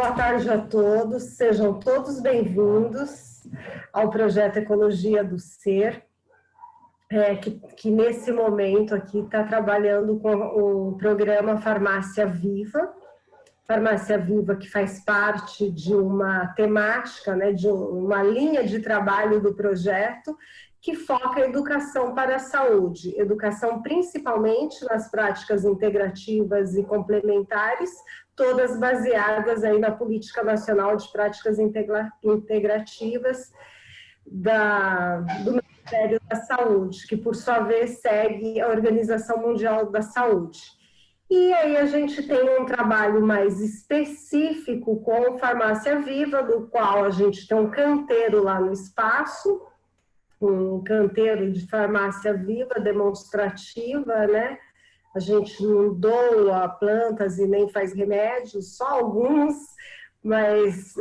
boa tarde a todos. Sejam todos bem-vindos ao projeto Ecologia do Ser, que nesse momento aqui está trabalhando com o programa Farmácia Viva. Farmácia Viva, que faz parte de uma temática, né, de uma linha de trabalho do projeto, que foca a educação para a saúde, educação principalmente nas práticas integrativas e complementares, todas baseadas aí na Política Nacional de Práticas Integrativas do Ministério da Saúde, que por sua vez segue a Organização Mundial da Saúde. E aí a gente tem um trabalho mais específico com Farmácia Viva, do qual a gente tem um canteiro lá no espaço, um canteiro de farmácia viva demonstrativa, né? A gente não doa plantas e nem faz remédios, só alguns, mas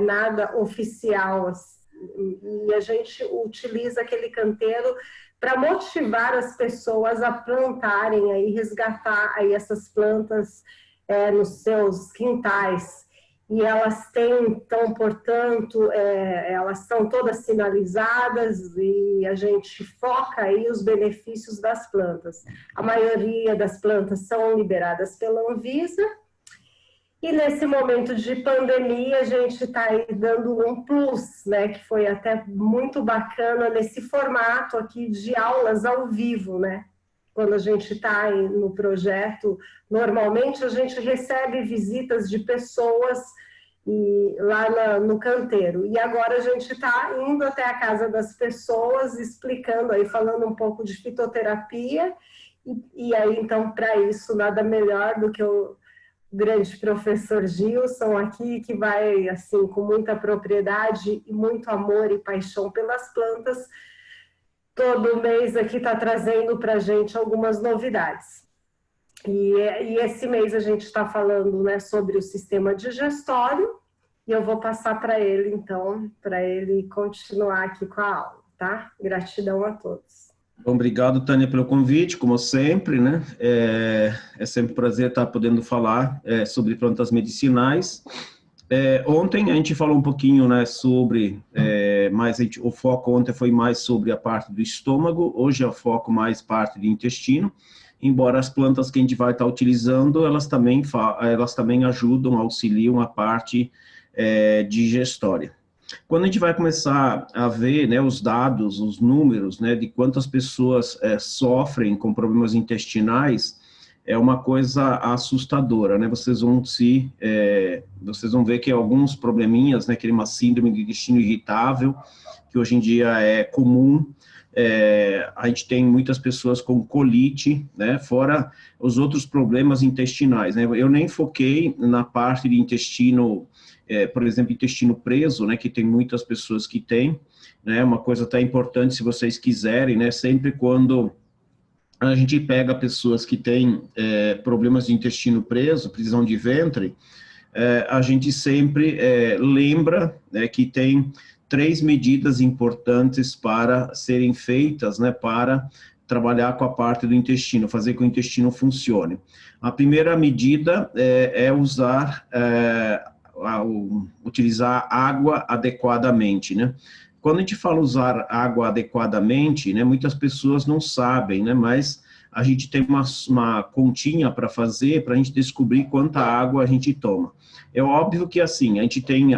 nada oficial. E a gente utiliza aquele canteiro para motivar as pessoas a plantarem, aí, resgatar aí essas plantas nos seus quintais. E elas têm, então, portanto, elas são todas sinalizadas e a gente foca aí os benefícios das plantas. A maioria das plantas são liberadas pela Anvisa e nesse momento de pandemia a gente está aí dando um plus, né, que foi até muito bacana nesse formato aqui de aulas ao vivo, né? Quando a gente está no projeto, normalmente a gente recebe visitas de pessoas lá no canteiro. E agora a gente está indo até a casa das pessoas, explicando aí, falando um pouco de fitoterapia. E aí, então, para isso, nada melhor do que o grande professor Gilson aqui, que vai, assim, com muita propriedade e muito amor e paixão pelas plantas, todo mês aqui está trazendo para a gente algumas novidades. E esse mês a gente está falando, né, sobre o sistema digestório, e eu vou passar para ele, então, para ele continuar aqui com a aula, tá? Gratidão a todos. Bom, obrigado, Tânia, pelo convite, como sempre, né? É sempre um prazer estar podendo falar sobre plantas medicinais. Ontem a gente falou um pouquinho, né, sobre, o foco ontem foi mais sobre a parte do estômago, hoje é o foco mais parte do intestino, embora as plantas que a gente vai estar utilizando, elas também ajudam, auxiliam a parte digestória. Quando a gente vai começar a ver, né, os dados, os números, né, de quantas pessoas sofrem com problemas intestinais, é uma coisa assustadora, né? Vocês vão ver que alguns probleminhas, né, que é uma síndrome de intestino irritável, que hoje em dia é comum. A gente tem muitas pessoas com colite, né, fora os outros problemas intestinais, né? Eu nem foquei na parte de intestino, por exemplo, intestino preso, né, que tem muitas pessoas que têm, né? Uma coisa até importante, se vocês quiserem, né, sempre quando a gente pega pessoas que têm problemas de intestino preso, prisão de ventre, a gente sempre lembra, né, que tem 3 medidas importantes para serem feitas, né, para trabalhar com a parte do intestino, fazer com que o intestino funcione. A primeira medida é utilizar água adequadamente, né? Quando a gente fala usar água adequadamente, né, muitas pessoas não sabem, né, mas a gente tem uma continha para fazer, para a gente descobrir quanta água a gente toma. É óbvio que, assim, a gente tem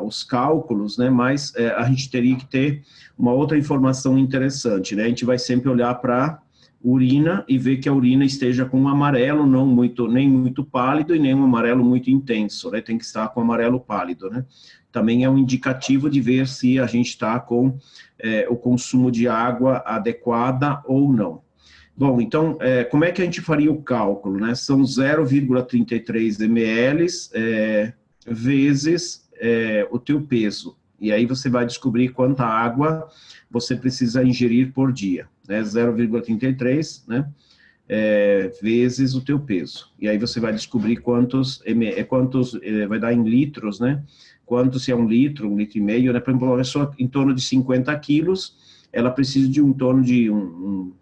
os cálculos, né, mas a gente teria que ter uma outra informação interessante, né? A gente vai sempre olhar para urina e ver que a urina esteja com um amarelo nem muito pálido e nem um amarelo muito intenso, né? Tem que estar com amarelo pálido, né? Também é um indicativo de ver se a gente está com o consumo de água adequada ou não. Bom, então, como é que a gente faria o cálculo, né? São 0,33 ml vezes o teu peso. E aí você vai descobrir quanta água você precisa ingerir por dia, né? 0,33, né? Vezes o teu peso. E aí você vai descobrir quantos vai dar em litros, né? Quanto, se é 1 litro, 1,5 litro, né? Por exemplo, uma pessoa em torno de 50 quilos, ela precisa de em torno de 1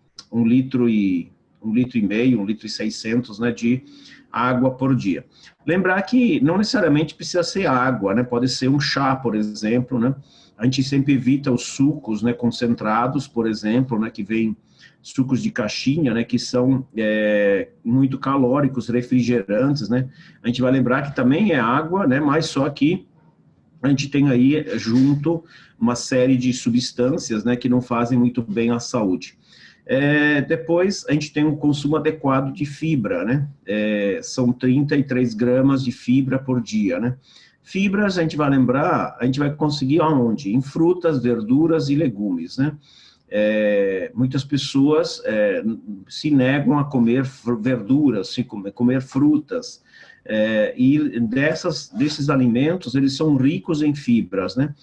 litro e 1,5 litro, 1,6 litros, né, de água por dia. Lembrar que não necessariamente precisa ser água, né, pode ser um chá, por exemplo, né, a gente sempre evita os sucos, né, concentrados, por exemplo, né, que vem sucos de caixinha, né, que são muito calóricos, refrigerantes, né, a gente vai lembrar que também é água, né, mas só que a gente tem aí junto uma série de substâncias, né, que não fazem muito bem à saúde. Depois, a gente tem um consumo adequado de fibra, né, são 33 gramas de fibra por dia, né. Fibras, a gente vai lembrar, a gente vai conseguir aonde? Em frutas, verduras e legumes, né. Muitas pessoas se negam a comer verduras, comer frutas, e desses alimentos, eles são ricos em fibras, né?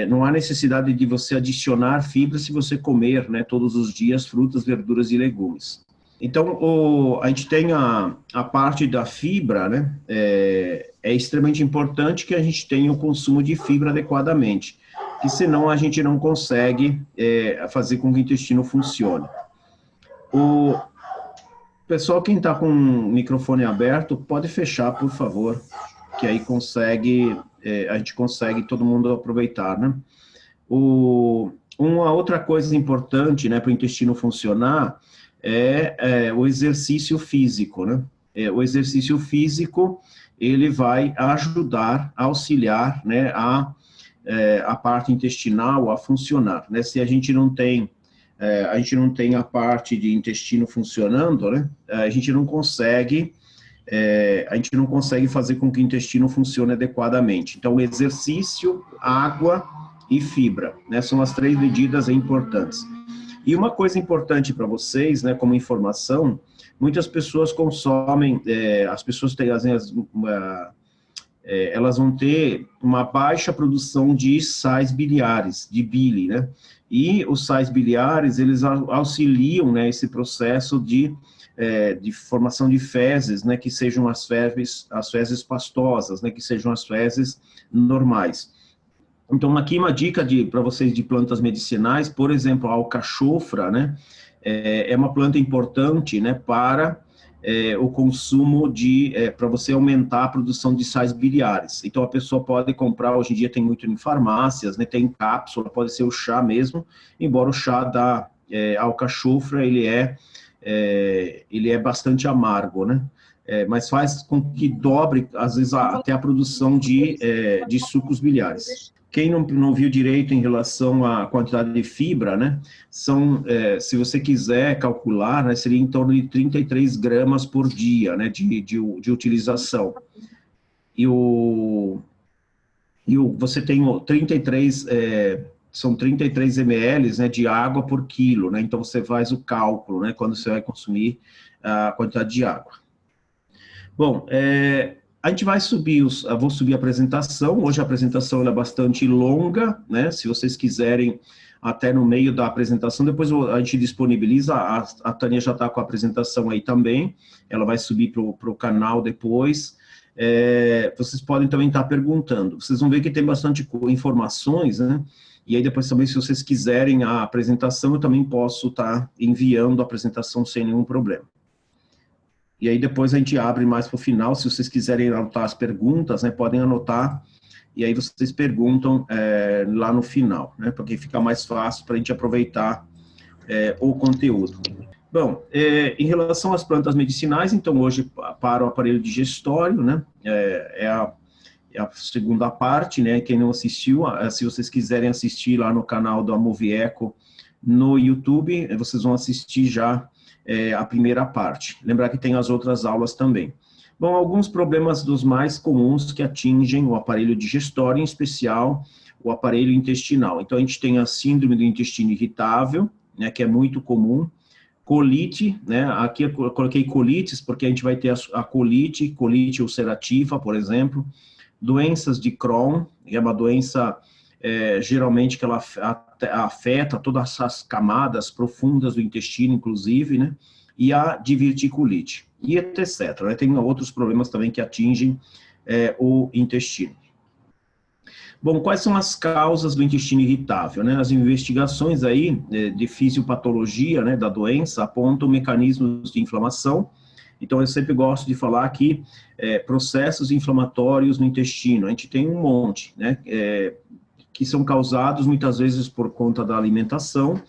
Não há necessidade de você adicionar fibra se você comer, né, todos os dias frutas, verduras e legumes. Então, a gente tem a parte da fibra, né? É extremamente importante que a gente tenha o consumo de fibra adequadamente, que senão a gente não consegue fazer com que o intestino funcione. O pessoal, quem está com o microfone aberto, pode fechar, por favor, que aí a gente consegue todo mundo aproveitar, né? Uma outra coisa importante, né, para o intestino funcionar é o exercício físico, né? O exercício físico, ele vai ajudar, auxiliar, né, a parte intestinal a funcionar, né? Se a gente não tem a parte de intestino funcionando, né? A gente não consegue fazer com que o intestino funcione adequadamente. Então, exercício, água e fibra, né? São as 3 medidas importantes. E uma coisa importante para vocês, né, como informação, muitas pessoas consomem, as pessoas têm, às vezes, elas vão ter uma baixa produção de sais biliares, de bile, né? E os sais biliares, eles auxiliam, né, esse processo de formação de fezes, né, que sejam as fezes pastosas, né, que sejam as fezes normais. Então, aqui uma dica para vocês de plantas medicinais, por exemplo, a alcachofra, né, é uma planta importante, né, para o consumo para você aumentar a produção de sais biliares. Então, a pessoa pode comprar, hoje em dia tem muito em farmácias, né, tem cápsula, pode ser o chá mesmo, embora o chá da alcachofra, ele é bastante amargo, né, mas faz com que dobre, às vezes, até a produção de sucos biliares. Quem não viu direito em relação à quantidade de fibra, né, se você quiser calcular, né, seria em torno de 33 gramas por dia, né, de utilização. Você tem 33, são 33 ml, né, de água por quilo, né, então você faz o cálculo, né, quando você vai consumir a quantidade de água. Bom, a gente vai vou subir a apresentação. Hoje a apresentação é bastante longa, né? Se vocês quiserem, até no meio da apresentação, depois a gente disponibiliza, a Tânia já está com a apresentação aí também, ela vai subir para o canal depois. Vocês podem também estar perguntando. Vocês vão ver que tem bastante informações, né? E aí depois também, se vocês quiserem a apresentação, eu também posso estar enviando a apresentação sem nenhum problema. E aí depois a gente abre mais para o final, se vocês quiserem anotar as perguntas, né, podem anotar, e aí vocês perguntam lá no final, né, porque fica mais fácil para a gente aproveitar o conteúdo. Bom, em relação às plantas medicinais, então hoje para o aparelho digestório, né, é a segunda parte, né, quem não assistiu, se vocês quiserem assistir lá no canal do Amovieco no YouTube, vocês vão assistir já a primeira parte. Lembrar que tem as outras aulas também. Bom, alguns problemas dos mais comuns que atingem o aparelho digestório, em especial o aparelho intestinal. Então, a gente tem a síndrome do intestino irritável, né, que é muito comum, colite, né, aqui eu coloquei colites, porque a gente vai ter a colite ulcerativa, por exemplo, doenças de Crohn, que é uma doença, geralmente, que ela afeta todas as camadas profundas do intestino, inclusive, né, e a diverticulite, e etc. Né? Tem outros problemas também que atingem o intestino. Bom, quais são as causas do intestino irritável, né? As investigações aí de fisiopatologia, né, da doença apontam mecanismos de inflamação. Então, eu sempre gosto de falar aqui processos inflamatórios no intestino. A gente tem um monte, né, que são causados muitas vezes por conta da alimentação.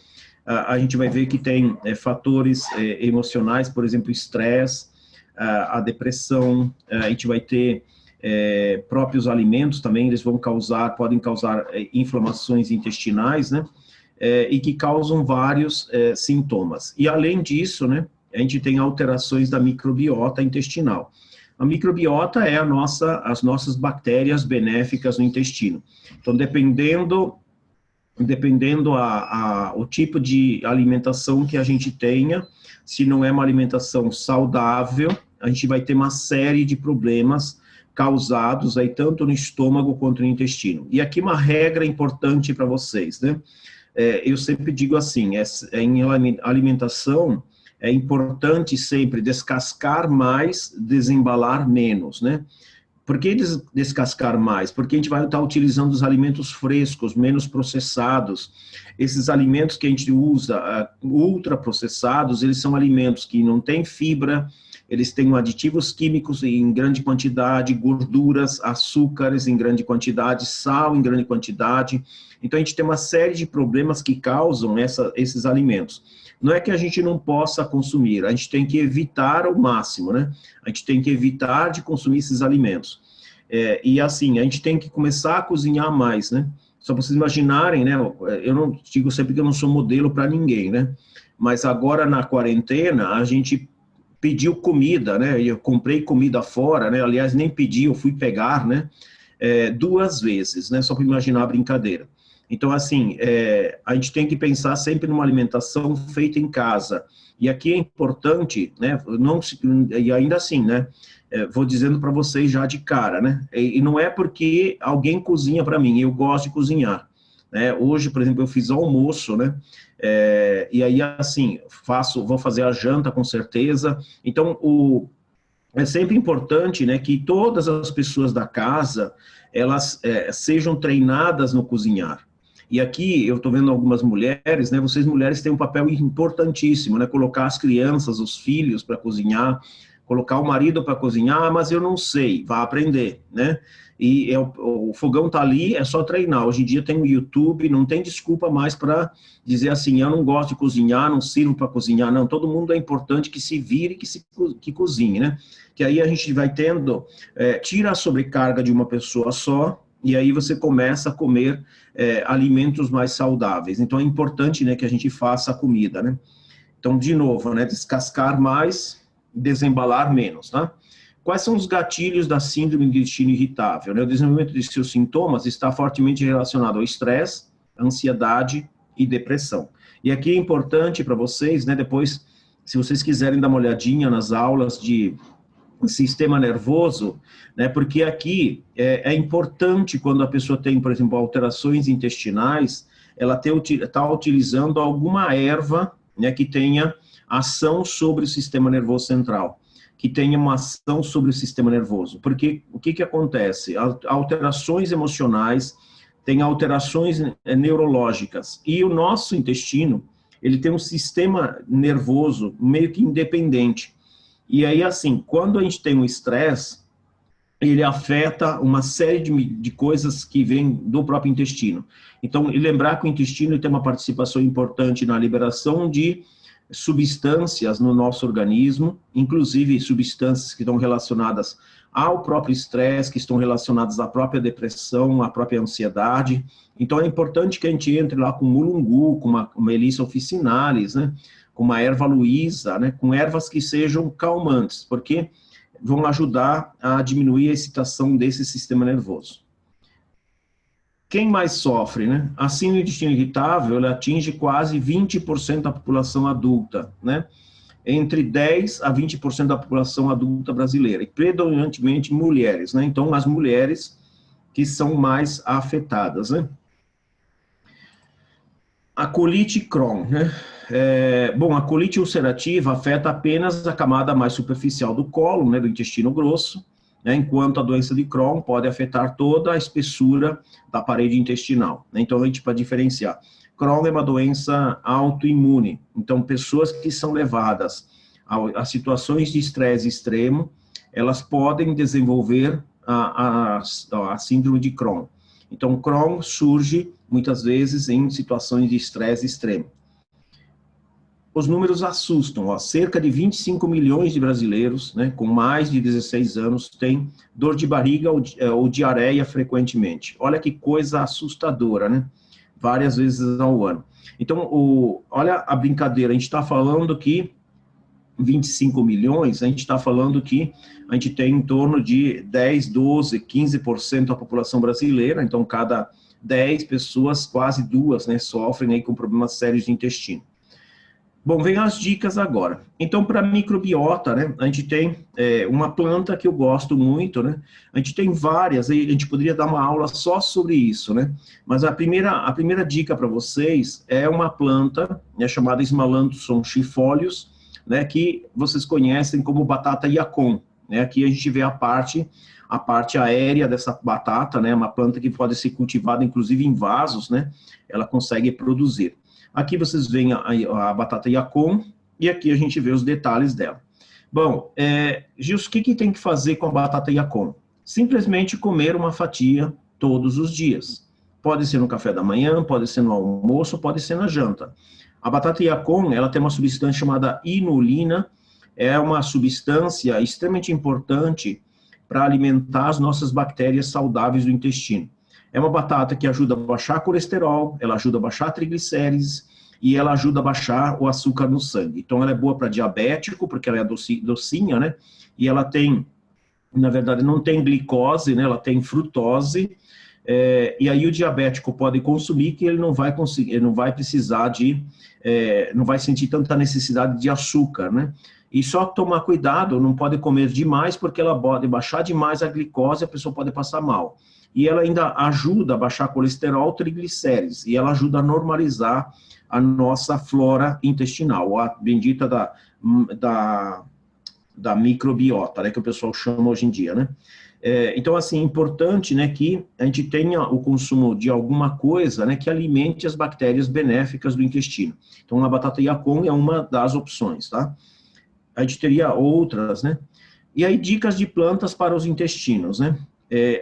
A gente vai ver que tem fatores emocionais, por exemplo, estresse, a depressão, a gente vai ter próprios alimentos também, eles podem causar inflamações intestinais, né, e que causam vários sintomas. E além disso, né, a gente tem alterações da microbiota intestinal. A microbiota é as nossas bactérias benéficas no intestino. Então, dependendo o tipo de alimentação que a gente tenha, se não é uma alimentação saudável, a gente vai ter uma série de problemas causados aí tanto no estômago quanto no intestino. E aqui uma regra importante para vocês, né? Eu sempre digo assim, em alimentação é importante sempre descascar mais, desembalar menos, né? Por que descascar mais? Porque a gente vai estar utilizando os alimentos frescos, menos processados. Esses alimentos que a gente usa, ultraprocessados, eles são alimentos que não têm fibra, eles têm aditivos químicos em grande quantidade, gorduras, açúcares em grande quantidade, sal em grande quantidade. Então, a gente tem uma série de problemas que causam esses alimentos. Não é que a gente não possa consumir, a gente tem que evitar ao máximo, né? A gente tem que evitar de consumir esses alimentos. E assim, a gente tem que começar a cozinhar mais, né? Só para vocês imaginarem, né? Eu não digo sempre que eu não sou modelo para ninguém, né? Mas agora na quarentena, a gente pediu comida, né? Eu comprei comida fora, né? Aliás, nem pedi, eu fui pegar, né? 2 vezes, né? Só para imaginar a brincadeira. Então, assim, a gente tem que pensar sempre numa alimentação feita em casa. E aqui é importante, né, e ainda assim, né, vou dizendo para vocês já de cara, né, e não é porque alguém cozinha para mim, eu gosto de cozinhar. Né? Hoje, por exemplo, eu fiz almoço, né, e aí, assim, vou fazer a janta com certeza. Então, é sempre importante, né, que todas as pessoas da casa, elas sejam treinadas no cozinhar. E aqui eu estou vendo algumas mulheres, né? Vocês mulheres têm um papel importantíssimo, né? Colocar as crianças, os filhos para cozinhar, colocar o marido para cozinhar, mas eu não sei, vá aprender, né? E o fogão está ali, é só treinar. Hoje em dia tem o YouTube, não tem desculpa mais para dizer assim, eu não gosto de cozinhar, não sirvo para cozinhar, não. Todo mundo é importante que se vire, que cozinhe, né? Que aí a gente vai tendo, tira a sobrecarga de uma pessoa só, e aí você começa a comer alimentos mais saudáveis. Então, é importante, né, que a gente faça a comida, né? Então, de novo, né, descascar mais, desembalar menos, tá? Quais são os gatilhos da síndrome do intestino irritável? Né? O desenvolvimento de seus sintomas está fortemente relacionado ao estresse, ansiedade e depressão. E aqui é importante para vocês, né, depois, se vocês quiserem dar uma olhadinha nas aulas de sistema nervoso, né, porque aqui é importante quando a pessoa tem, por exemplo, alterações intestinais, ela está utilizando alguma erva, né, que tenha ação sobre o sistema nervoso central, que tenha uma ação sobre o sistema nervoso, porque o que acontece? Alterações emocionais, tem alterações neurológicas, e o nosso intestino, ele tem um sistema nervoso meio que independente. E aí, assim, quando a gente tem um estresse, ele afeta uma série de coisas que vêm do próprio intestino. Então, e lembrar que o intestino tem uma participação importante na liberação de substâncias no nosso organismo, inclusive substâncias que estão relacionadas ao próprio estresse, que estão relacionadas à própria depressão, à própria ansiedade. Então, é importante que a gente entre lá com mulungu, com uma Melissa officinalis, né? Com uma erva luísa, né, com ervas que sejam calmantes, porque vão ajudar a diminuir a excitação desse sistema nervoso. Quem mais sofre, né? A síndrome do intestino irritável, ela atinge quase 20% da população adulta, né? Entre 10% a 20% da população adulta brasileira, e predominantemente mulheres, né? Então, as mulheres que são mais afetadas, né? A colite Crohn, né? Bom, a colite ulcerativa afeta apenas a camada mais superficial do colo, né, do intestino grosso, né, enquanto a doença de Crohn pode afetar toda a espessura da parede intestinal, né? Então, a gente pode diferenciar. Crohn é uma doença autoimune, então pessoas que são levadas a situações de estresse extremo, elas podem desenvolver a síndrome de Crohn. Então, Crohn surge muitas vezes em situações de estresse extremo. Os números assustam, ó, cerca de 25 milhões de brasileiros, né, com mais de 16 anos, têm dor de barriga ou diarreia frequentemente. Olha que coisa assustadora, né? Várias vezes ao ano. Então, olha a brincadeira, a gente está falando que 25 milhões, a gente está falando que a gente tem em torno de 10, 12, 15% da população brasileira, então cada 10 pessoas, quase duas, né, sofrem aí com problemas sérios de intestino. Bom, vem as dicas agora. Então, para microbiota, né, a gente tem uma planta que eu gosto muito, né, a gente tem várias, a gente poderia dar uma aula só sobre isso, né, mas a primeira dica para vocês é uma planta, né, chamada Esmalanthus sonchifolius, né, que vocês conhecem como batata Yacon, né, aqui a gente vê a parte aérea dessa batata, né, uma planta que pode ser cultivada inclusive em vasos, né, ela consegue produzir. Aqui vocês veem a batata Yacon, e aqui a gente vê os detalhes dela. Bom, Gils, o que tem que fazer com a batata Yacon? Simplesmente comer uma fatia todos os dias. Pode ser no café da manhã, pode ser no almoço, pode ser na janta. A batata Yacon, ela tem uma substância chamada inulina, é uma substância extremamente importante para alimentar as nossas bactérias saudáveis do intestino. É uma batata que ajuda a baixar colesterol, ela ajuda a baixar triglicérides e ela ajuda a baixar o açúcar no sangue. Então, ela é boa para diabético, porque ela é docinha, né? E ela tem, na verdade, não tem glicose, né? Ela tem frutose. E aí o diabético pode consumir que ele não vai conseguir, ele não vai precisar de, não vai sentir tanta necessidade de açúcar, né? E só tomar cuidado, não pode comer demais, porque ela pode baixar demais a glicose, a pessoa pode passar mal. E ela ainda ajuda a baixar colesterol, triglicérides, e ela ajuda a normalizar a nossa flora intestinal, a bendita da microbiota, né, que o pessoal chama hoje em dia, né? Então, assim, é importante, né, que a gente tenha o consumo de alguma coisa, né, que alimente as bactérias benéficas do intestino. Então, a batata Yacon é uma das opções, tá? A gente teria outras, né? E aí, dicas de plantas para os intestinos, né?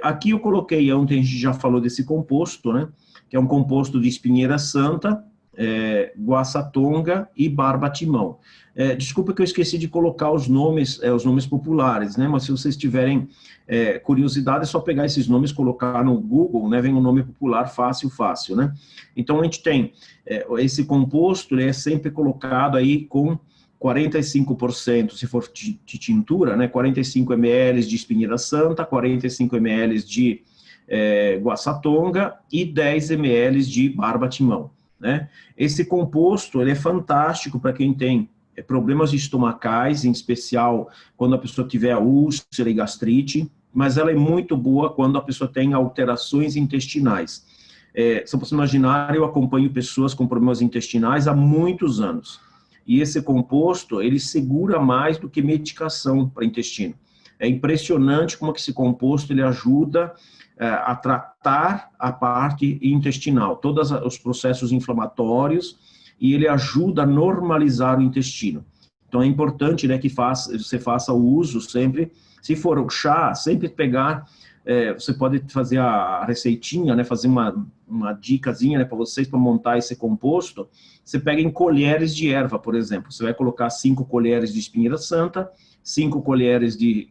Aqui eu coloquei, ontem a gente já falou desse composto, né? Que é um composto de espinheira santa, guaçatonga e barbatimão. Desculpa que eu esqueci de colocar os nomes populares, né? Mas se vocês tiverem curiosidade, é só pegar esses nomes, colocar no Google, né? Vem um nome popular fácil, né? Então a gente tem esse composto, ele é sempre colocado aí com 45%, se for de tintura, né, 45 ml de espinheira santa, 45 ml de guaçatonga e 10 ml de barbatimão, né? Esse composto, ele é fantástico para quem tem problemas estomacais, em especial quando a pessoa tiver úlcera e gastrite, mas ela é muito boa quando a pessoa tem alterações intestinais. Se você imaginar, eu acompanho pessoas com problemas intestinais há muitos anos. E esse composto, ele segura mais do que medicação para intestino. É impressionante como que esse composto ele ajuda a tratar a parte intestinal, todos os processos inflamatórios, e ele ajuda a normalizar o intestino. Então é importante, né, que você faça o uso sempre, se for o chá, sempre pegar, você pode fazer a receitinha, né, fazer uma dicasinha, né, para vocês, para montar esse composto. Você pega em colheres de erva, por exemplo, você vai colocar 5 colheres de espinheira santa, 5 colheres de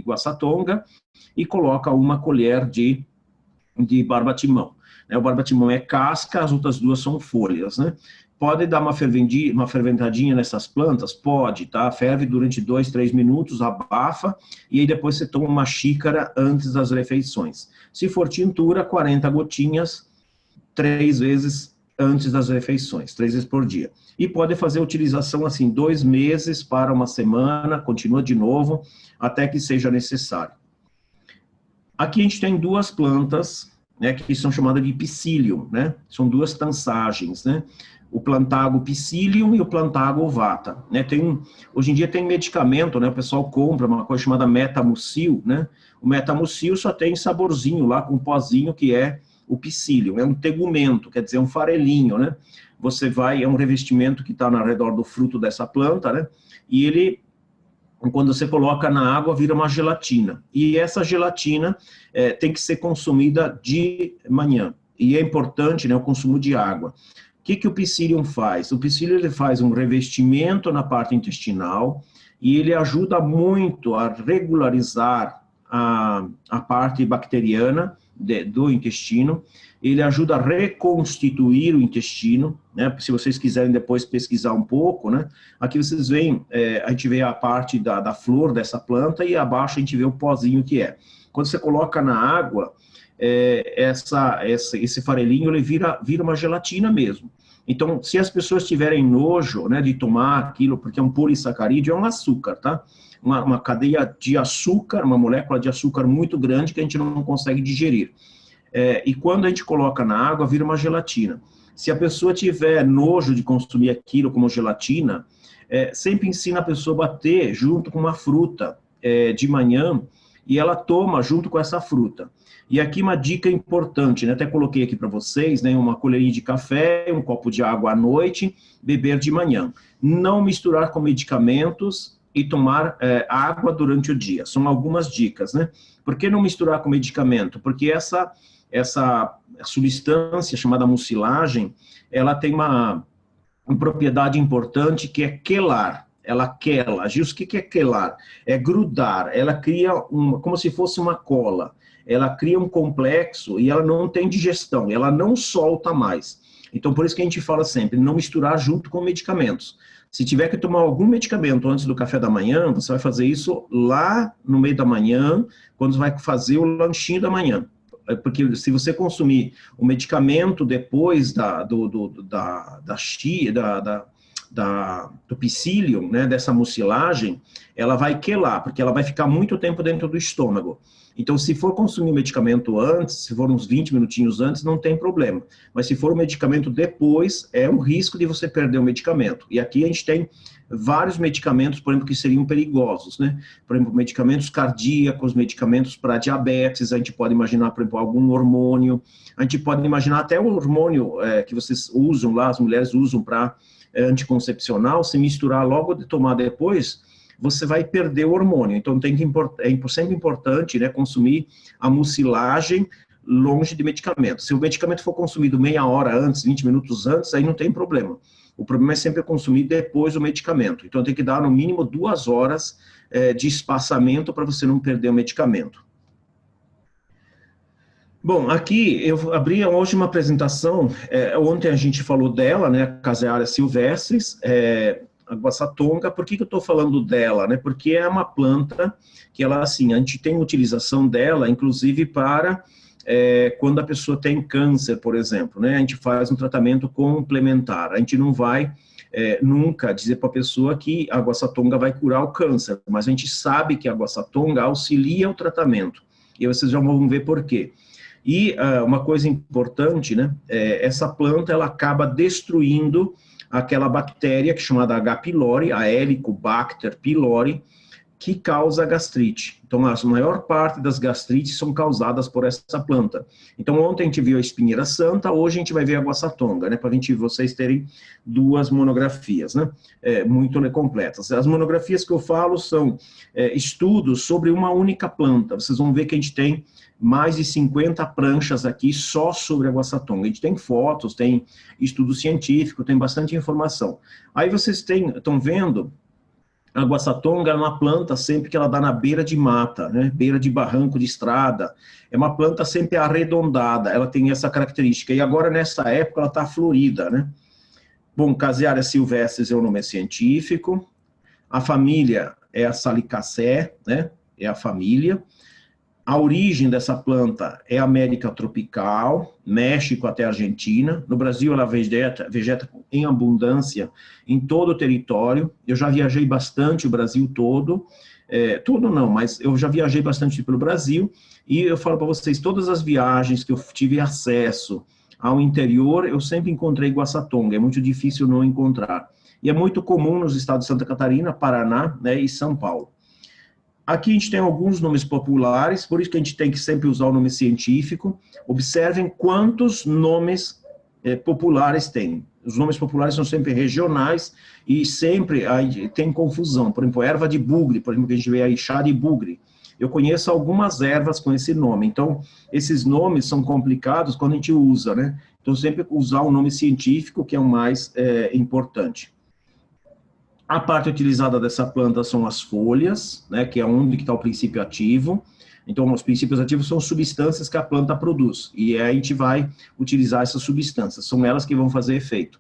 guaçatonga e coloca 1 colher de barbatimão. O barbatimão é casca, as outras 2 são folhas, né? Pode dar uma ferventadinha nessas plantas? Pode, tá? Ferve durante 2, 3 minutos, abafa, e aí depois você toma uma xícara antes das refeições. Se for tintura, 40 gotinhas, 3 vezes antes das refeições, 3 vezes por dia. E pode fazer utilização, assim, 2 meses para 1 semana, continua de novo, até que seja necessário. Aqui a gente tem 2 plantas né, que são chamadas de psyllium, né? São duas transagens, né? O Plantago Psyllium e o Plantago ovata, né? Hoje em dia tem medicamento, né? O pessoal compra uma coisa chamada Metamucil, né? O Metamucil só tem saborzinho lá com pozinho, que é o Psyllium, é um tegumento, quer dizer, um farelinho, né? É um revestimento que está ao redor do fruto dessa planta, né? E ele, quando você coloca na água, vira uma gelatina. E essa gelatina tem que ser consumida de manhã. E é importante, né, o consumo de água. O que o Psyllium faz? O Psyllium ele faz um revestimento na parte intestinal e ele ajuda muito a regularizar a parte bacteriana do intestino. Ele ajuda a reconstituir o intestino, né? Se vocês quiserem depois pesquisar um pouco, né? Aqui vocês veem, a gente vê a parte da flor dessa planta e abaixo a gente vê o pozinho que é. Quando você coloca na água, esse farelinho ele vira uma gelatina mesmo. Então, se as pessoas tiverem nojo, né, de tomar aquilo, porque é um polissacarídeo, é um açúcar, tá? Uma cadeia de açúcar, uma molécula de açúcar muito grande que a gente não consegue digerir. E quando a gente coloca na água, vira uma gelatina. Se a pessoa tiver nojo de consumir aquilo como gelatina, sempre ensina a pessoa a bater junto com uma fruta de manhã e ela toma junto com essa fruta. E aqui uma dica importante, né? Até coloquei aqui para vocês, né? Uma colherinha de café, um copo de água à noite, beber de manhã. Não misturar com medicamentos e tomar água durante o dia. São algumas dicas, né? Por que não misturar com medicamento? Porque essa substância chamada mucilagem, ela tem uma propriedade importante que é quelar. Ela quela. Gils, o que é quelar? É grudar. Ela cria como se fosse uma cola. Ela cria um complexo e ela não tem digestão, ela não solta mais. Então, por isso que a gente fala sempre, não misturar junto com medicamentos. Se tiver que tomar algum medicamento antes do café da manhã, você vai fazer isso lá no meio da manhã, quando você vai fazer o lanchinho da manhã. Porque se você consumir o medicamento depois do psyllium, né, dessa mucilagem, ela vai quelar, porque ela vai ficar muito tempo dentro do estômago. Então, se for consumir o medicamento antes, se for uns 20 minutinhos antes, não tem problema. Mas se for o medicamento depois, é um risco de você perder o medicamento. E aqui a gente tem vários medicamentos, por exemplo, que seriam perigosos, né? Por exemplo, medicamentos cardíacos, medicamentos para diabetes, a gente pode imaginar, por exemplo, algum hormônio, a gente pode imaginar até o hormônio que vocês usam lá, as mulheres usam para anticoncepcional, se misturar logo de tomar depois, você vai perder o hormônio. Então, é sempre importante, né, consumir a mucilagem longe de medicamento. Se o medicamento for consumido meia hora antes, 20 minutos antes, aí não tem problema. O problema é sempre consumir depois do medicamento. Então, tem que dar no mínimo 2 horas de espaçamento para você não perder o medicamento. Bom, aqui eu abri hoje uma apresentação, ontem a gente falou dela, né, Casearia silvestris, a guaçatonga. Por que eu estou falando dela, né? Porque é uma planta que ela, assim, a gente tem utilização dela, inclusive para quando a pessoa tem câncer, por exemplo, né? A gente faz um tratamento complementar. A gente não vai nunca dizer para a pessoa que a guaçatonga vai curar o câncer, mas a gente sabe que a guaçatonga auxilia o tratamento. E vocês já vão ver por quê. E uma coisa importante, né? Essa planta, ela acaba destruindo aquela bactéria que é chamada H. pylori, a Helicobacter pylori, que causa gastrite. Então, a maior parte das gastrites são causadas por essa planta. Então, ontem a gente viu a espinheira santa, hoje a gente vai ver a guaçatonga, né, para vocês terem 2 monografias, né, muito completas. As monografias que eu falo são estudos sobre uma única planta. Vocês vão ver que a gente tem mais de 50 pranchas aqui só sobre a guaçatonga. A gente tem fotos, tem estudo científico, tem bastante informação. Aí vocês estão vendo, a guaçatonga é uma planta sempre que ela dá na beira de mata, né? Beira de barranco de estrada. É uma planta sempre arredondada, ela tem essa característica. E agora, nessa época, ela está florida, né? Bom, Casearia silvestris é o nome científico. A família é a Salicacées, né? É a família. A origem dessa planta é América tropical, México até Argentina. No Brasil, ela vegeta em abundância em todo o território. Eu já viajei bastante o Brasil todo. Tudo não, mas eu já viajei bastante pelo Brasil, e eu falo para vocês, todas as viagens que eu tive acesso ao interior, eu sempre encontrei guaçatonga, é muito difícil não encontrar. E é muito comum nos estados de Santa Catarina, Paraná, né, e São Paulo. Aqui a gente tem alguns nomes populares, por isso que a gente tem que sempre usar o nome científico. Observem quantos nomes populares tem. Os nomes populares são sempre regionais e sempre aí tem confusão. Por exemplo, erva de bugre, por exemplo, que a gente vê aí, chá de bugre. Eu conheço algumas ervas com esse nome. Então, esses nomes são complicados quando a gente usa, né? Então, sempre usar o nome científico, que é o mais importante. A parte utilizada dessa planta são as folhas, né, que é onde está o princípio ativo. Então, os princípios ativos são substâncias que a planta produz, e aí a gente vai utilizar essas substâncias, são elas que vão fazer efeito.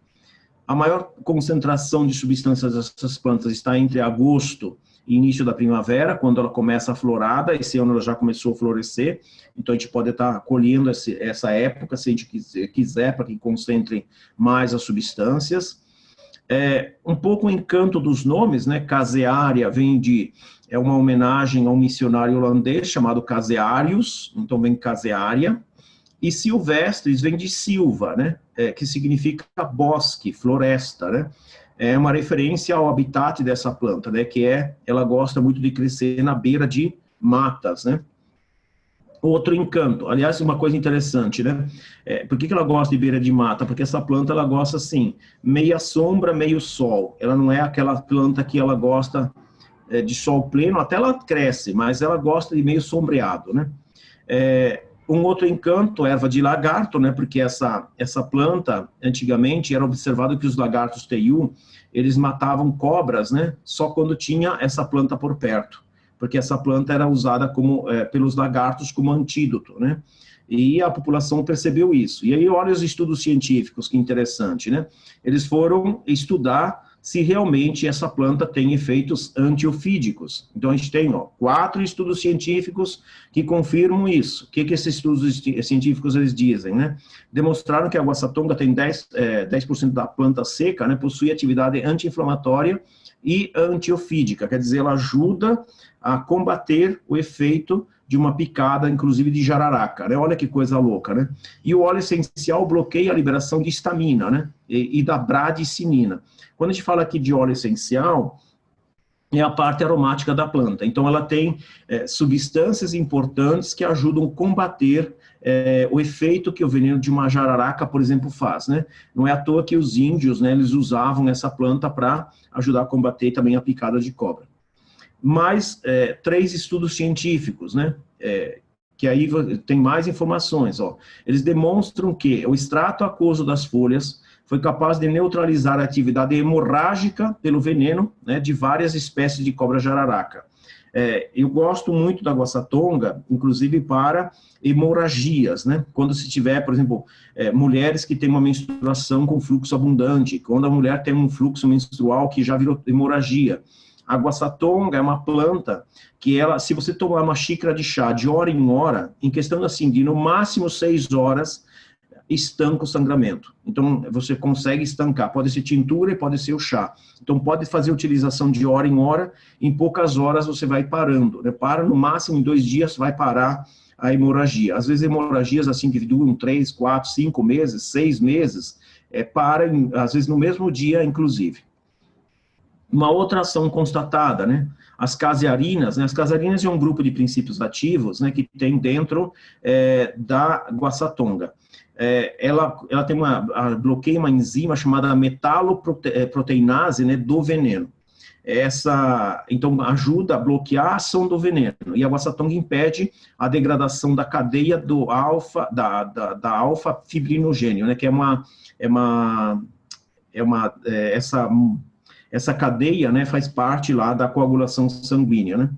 A maior concentração de substâncias dessas plantas está entre agosto e início da primavera, quando ela começa a florada. Esse ano ela já começou a florescer, então a gente pode estar colhendo essa época, se a gente quiser, para que concentre mais as substâncias. Um pouco o encanto dos nomes, né? Casearia vem é uma homenagem a um missionário holandês chamado Casearius, então vem Casearia, e silvestres vem de silva, né? Que significa bosque, floresta, né? É uma referência ao habitat dessa planta, né? Ela gosta muito de crescer na beira de matas, né? Outro encanto, aliás, uma coisa interessante, né? Por que ela gosta de beira de mata? Porque essa planta, ela gosta assim, meia sombra, meio sol. Ela não é aquela planta que ela gosta de sol pleno, até ela cresce, mas ela gosta de meio sombreado, né? Um outro encanto, erva de lagarto, né? Porque essa planta, antigamente, era observado que os lagartos teiu, eles matavam cobras, né? Só quando tinha essa planta por perto, porque essa planta era usada pelos lagartos como antídoto, né? E a população percebeu isso. E aí, olha os estudos científicos, que interessante, né? Eles foram estudar se realmente essa planta tem efeitos antiofídicos. Então, a gente tem 4 estudos científicos que confirmam isso. O que esses estudos científicos eles dizem, né? Demonstraram que a guaçatonga tem 10% da planta seca, né? Possui atividade anti-inflamatória e antiofídica, quer dizer, ela ajuda a combater o efeito de uma picada, inclusive de jararaca, né? Olha que coisa louca, né? E o óleo essencial bloqueia a liberação de histamina, né? E da bradicinina. Quando a gente fala aqui de óleo essencial, é a parte aromática da planta. Então, ela tem substâncias importantes que ajudam a combater o efeito que o veneno de uma jararaca, por exemplo, faz, né? Não é à toa que os índios, né, eles usavam essa planta para ajudar a combater também a picada de cobra. Mais 3 estudos científicos, né? Que aí tem mais informações, ó. Eles demonstram que o extrato aquoso das folhas foi capaz de neutralizar a atividade hemorrágica pelo veneno, né, de várias espécies de cobra jararaca. Eu gosto muito da guaçatonga, inclusive para hemorragias, né? Quando se tiver, por exemplo, mulheres que têm uma menstruação com fluxo abundante, quando a mulher tem um fluxo menstrual que já virou hemorragia. A guaçatonga é uma planta que ela, se você tomar uma xícara de chá de hora em hora, em questão assim, de no máximo 6 horas, estanca o sangramento. Então, você consegue estancar. Pode ser tintura e pode ser o chá. Então, pode fazer utilização de hora em hora, em poucas horas você vai parando, né? Para no máximo em 2 dias, vai parar a hemorragia. Às vezes, hemorragias assim que duram 3, 4, 5 meses, 6 meses, param, às vezes no mesmo dia, inclusive. Uma outra ação constatada, né? As casearinas, né? As casearinas é um grupo de princípios ativos, né, que tem dentro da guaçatonga. Ela tem bloqueia uma enzima chamada metaloproteinase, né, do veneno. Então, ajuda a bloquear a ação do veneno. E a guaçatonga impede a degradação da cadeia do alfa, da alfa-fibrinogênio, né, que essa cadeia, né, faz parte lá da coagulação sanguínea, né?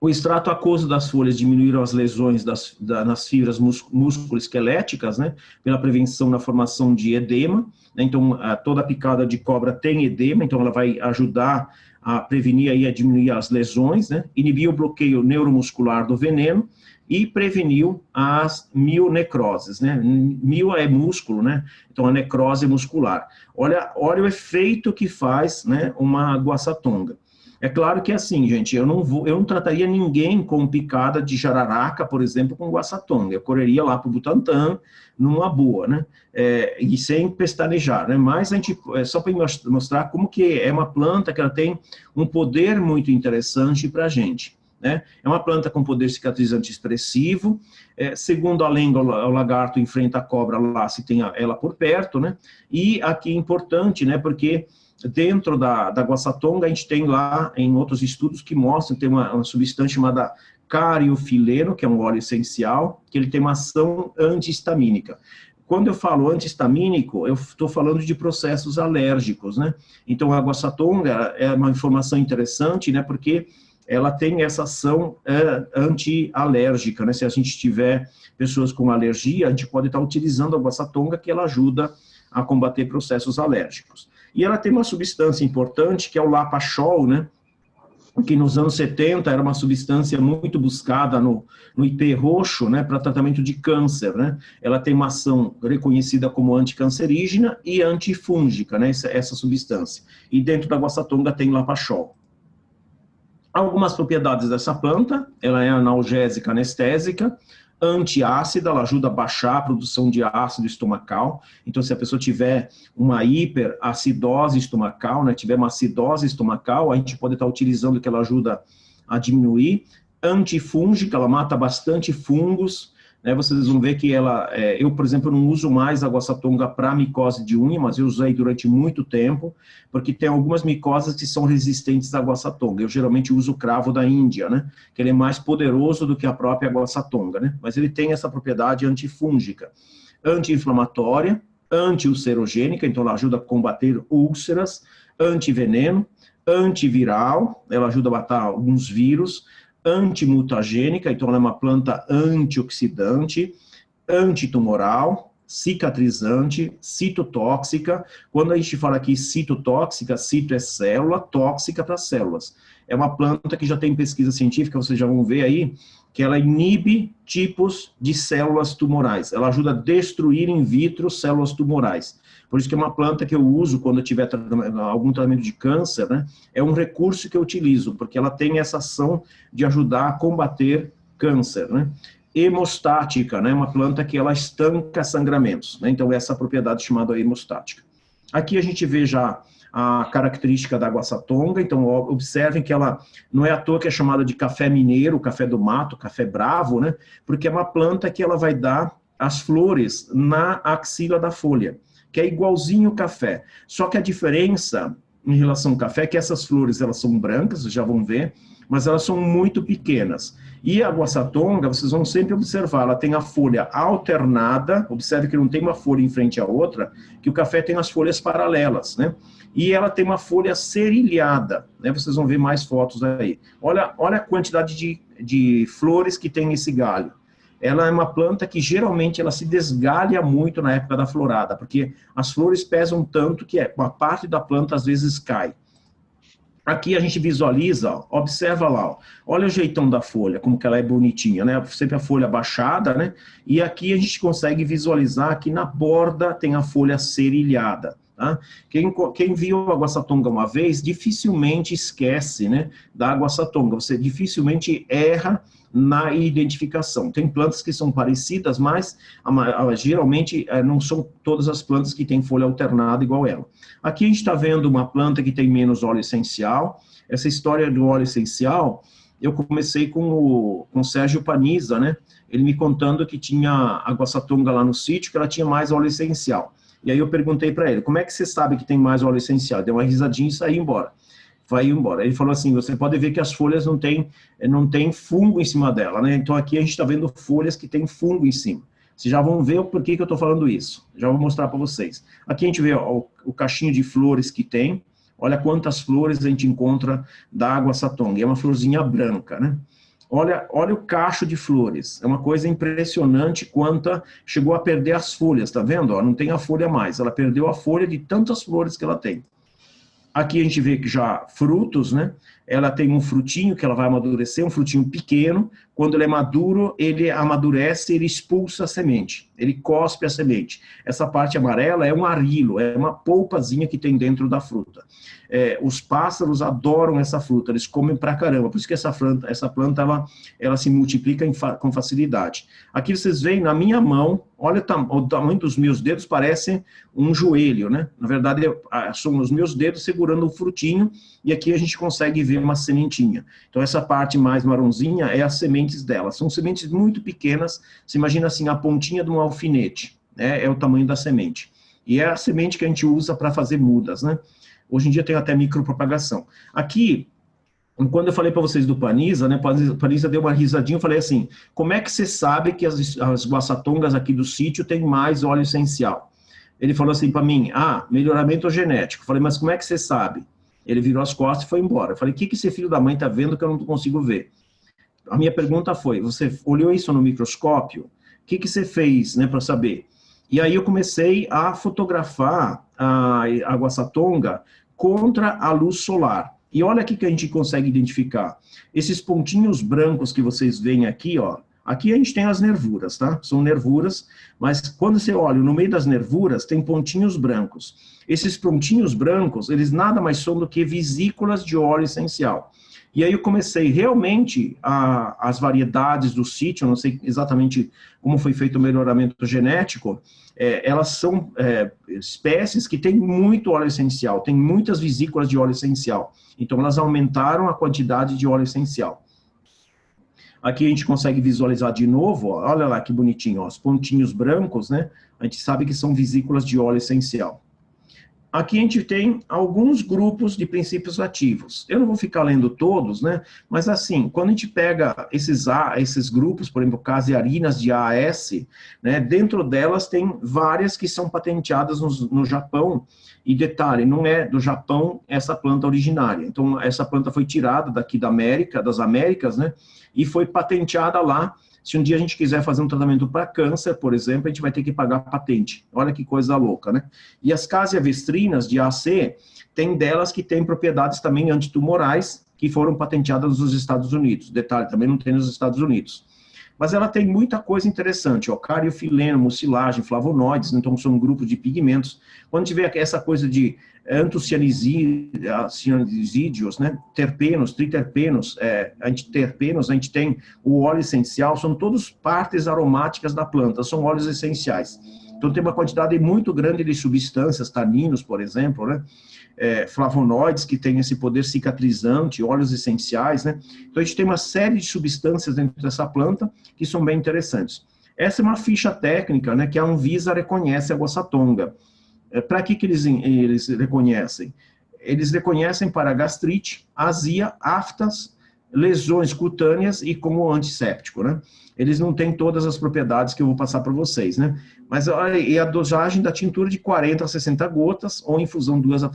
O extrato aquoso das folhas diminuíram as lesões nas fibras músculo-esqueléticas, né, pela prevenção na formação de edema, né? Então, toda picada de cobra tem edema, então ela vai ajudar a prevenir e a diminuir as lesões, né? Inibiu o bloqueio neuromuscular do veneno e preveniu as mionecroses, né? Mio é músculo, né? Então, a necrose muscular. Olha o efeito que faz, né, uma guaçatonga. É claro que assim, gente, eu não trataria ninguém com picada de jararaca, por exemplo, com guaçatonga. Eu correria lá para o Butantã, numa boa, né? E sem pestanejar, né? Mas a gente, só para mostrar como que é uma planta que ela tem um poder muito interessante para a gente, né? É uma planta com poder cicatrizante expressivo. Segundo a lenda, o lagarto enfrenta a cobra lá, se tem ela por perto, né? E aqui é importante, né? Porque dentro da guaçatonga, a gente tem lá, em outros estudos que mostram, tem uma substância chamada cariofileno, que é um óleo essencial, que ele tem uma ação antihistamínica. Quando eu falo antihistamínico, eu estou falando de processos alérgicos, né? Então, a guaçatonga é uma informação interessante, né? Porque ela tem essa ação anti-alérgica, né? Se a gente tiver pessoas com alergia, a gente pode estar utilizando a guaçatonga, que ela ajuda a combater processos alérgicos. E ela tem uma substância importante, que é o lapachol, né? Que nos anos 70 era uma substância muito buscada no IP roxo, né, para tratamento de câncer, né? Ela tem uma ação reconhecida como anticancerígena e antifúngica, né, essa substância. E dentro da guaçatonga tem lapachol. Algumas propriedades dessa planta: ela é analgésica, anestésica, antiácida, ela ajuda a baixar a produção de ácido estomacal. Então, se a pessoa tiver uma hiperacidose estomacal, né, tiver uma acidose estomacal, a gente pode estar utilizando, que ela ajuda a diminuir. Antifúngica, ela mata bastante fungos, né? Vocês vão ver que ela, eu, por exemplo, não uso mais a guaçatonga para micose de unha, mas eu usei durante muito tempo, porque tem algumas micoses que são resistentes à guaçatonga. Eu geralmente uso o cravo da Índia, né? Que ele é mais poderoso do que a própria guaçatonga, né? Mas ele tem essa propriedade antifúngica, anti-inflamatória, anti-ulcerogênica, então ela ajuda a combater úlceras, antiveneno, antiviral, ela ajuda a matar alguns vírus, antimutagênica, então ela é uma planta antioxidante, antitumoral, cicatrizante, citotóxica. Quando a gente fala aqui citotóxica, cito é célula, tóxica para células. É uma planta que já tem pesquisa científica, vocês já vão ver aí, que ela inibe tipos de células tumorais. Ela ajuda a destruir in vitro células tumorais. Por isso que é uma planta que eu uso quando eu tiver algum tratamento de câncer, né? É um recurso que eu utilizo, porque ela tem essa ação de ajudar a combater câncer, né? Hemostática, né? Uma planta que ela estanca sangramentos, né? Então, essa propriedade chamada hemostática. Aqui a gente vê já a característica da guaçatonga. Então, observem que ela não é à toa que é chamada de café mineiro, café do mato, café bravo, né? Porque é uma planta que ela vai dar as flores na axila da folha, que é igualzinho o café. Só que a diferença em relação ao café é que essas flores, elas são brancas, vocês já vão ver, mas elas são muito pequenas. E a guaçatonga, vocês vão sempre observar, ela tem a folha alternada, observe que não tem uma folha em frente à outra, que o café tem as folhas paralelas, né? E ela tem uma folha serilhada, né? Vocês vão ver mais fotos aí. Olha a quantidade de flores que tem nesse galho. Ela é uma planta que geralmente ela se desgalha muito na época da florada, porque as flores pesam tanto que uma parte da planta às vezes cai. Aqui a gente visualiza, ó, observa lá, ó, olha o jeitão da folha, como que ela é bonitinha, né? Sempre a folha baixada, né? E aqui a gente consegue visualizar que na borda tem a folha serilhada. Tá? Quem viu a guaçatonga uma vez, dificilmente esquece, né, da guaçatonga. Você dificilmente erra na identificação. Tem plantas que são parecidas, mas geralmente não são todas as plantas que têm folha alternada igual ela. Aqui a gente está vendo uma planta que tem menos óleo essencial. Essa história do óleo essencial, eu comecei com o Sérgio Paniza, né? Ele me contando que tinha a guaçatonga lá no sítio, que ela tinha mais óleo essencial. E aí eu perguntei para ele, como é que você sabe que tem mais óleo essencial? Deu uma risadinha e saiu embora. Vai embora. Ele falou assim, você pode ver que as folhas não tem fungo em cima dela, né? Então aqui a gente está vendo folhas que tem fungo em cima. Vocês já vão ver o porquê que eu estou falando isso. Já vou mostrar para vocês. Aqui a gente vê ó, o cachinho de flores que tem. Olha quantas flores a gente encontra da guaçatonga. É uma florzinha branca, né? Olha o cacho de flores. É uma coisa impressionante quanta chegou a perder as folhas, tá vendo? Ó, não tem a folha mais. Ela perdeu a folha de tantas flores que ela tem. Aqui a gente vê que já frutos, né? Ela tem um frutinho que ela vai amadurecer, um frutinho pequeno. Quando ele é maduro, ele amadurece, ele expulsa a semente, ele cospe a semente. Essa parte amarela é um arilo, é uma polpazinha que tem dentro da fruta. Os pássaros adoram essa fruta, eles comem pra caramba, por isso que essa planta ela se multiplica com facilidade. Aqui vocês veem na minha mão, olha o tamanho dos meus dedos, parece um joelho, né? Na verdade, são os meus dedos segurando o frutinho, e aqui a gente consegue ver uma sementinha. Então, essa parte mais marronzinha é as sementes dela. São sementes muito pequenas, você imagina assim, a pontinha de um alfinete, né? É o tamanho da semente. E é a semente que a gente usa para fazer mudas, né? Hoje em dia tem até micropropagação. Aqui, quando eu falei para vocês do Paniza, né, Paniza deu uma risadinha, eu falei assim, como é que você sabe que as guaçatongas aqui do sítio têm mais óleo essencial? Ele falou assim para mim, melhoramento genético. Eu falei, mas como é que você sabe? Ele virou as costas e foi embora. Eu falei, o que esse filho da mãe está vendo que eu não consigo ver? A minha pergunta foi, você olhou isso no microscópio? O que você fez, né, para saber? E aí eu comecei a fotografar a guaçatonga contra a luz solar. E olha aqui que a gente consegue identificar. Esses pontinhos brancos que vocês veem aqui, ó, aqui a gente tem as nervuras, tá? São nervuras, mas quando você olha no meio das nervuras, tem pontinhos brancos. Esses pontinhos brancos, eles nada mais são do que vesículas de óleo essencial. E aí eu comecei realmente as variedades do sítio, eu não sei exatamente como foi feito o melhoramento genético, elas são espécies que têm muito óleo essencial, têm muitas vesículas de óleo essencial. Então elas aumentaram a quantidade de óleo essencial. Aqui a gente consegue visualizar de novo, ó, olha lá que bonitinho, ó, os pontinhos brancos, né? A gente sabe que são vesículas de óleo essencial. Aqui a gente tem alguns grupos de princípios ativos. Eu não vou ficar lendo todos, né? Mas assim, quando a gente pega esses grupos, por exemplo, casearinas de AAS, né? Dentro delas tem várias que são patenteadas no Japão. E detalhe, não é do Japão essa planta originária. Então, essa planta foi tirada daqui das Américas, né? E foi patenteada lá. Se um dia a gente quiser fazer um tratamento para câncer, por exemplo, a gente vai ter que pagar patente. Olha que coisa louca, né? E as casiavestrinas de AC, tem delas que têm propriedades também antitumorais, que foram patenteadas nos Estados Unidos. Detalhe, também não tem nos Estados Unidos. Mas ela tem muita coisa interessante, ó, cariofileno, mucilagem, flavonoides, então são grupos de pigmentos. Quando tiver essa coisa de antocianisídeos, né, terpenos, triterpenos, antiterpenos, a gente tem o óleo essencial, são todos partes aromáticas da planta, são óleos essenciais. Então tem uma quantidade muito grande de substâncias, taninos, por exemplo, né, flavonoides que têm esse poder cicatrizante, óleos essenciais, né? Então a gente tem uma série de substâncias dentro dessa planta que são bem interessantes. Essa é uma ficha técnica, né, que a Anvisa reconhece a guaçatonga. Para que eles reconhecem? Eles reconhecem para gastrite, azia, aftas, lesões cutâneas e como antisséptico, né? Eles não têm todas as propriedades que eu vou passar para vocês, né? Mas olha, e a dosagem da tintura de 40 a 60 gotas, ou infusão 2 a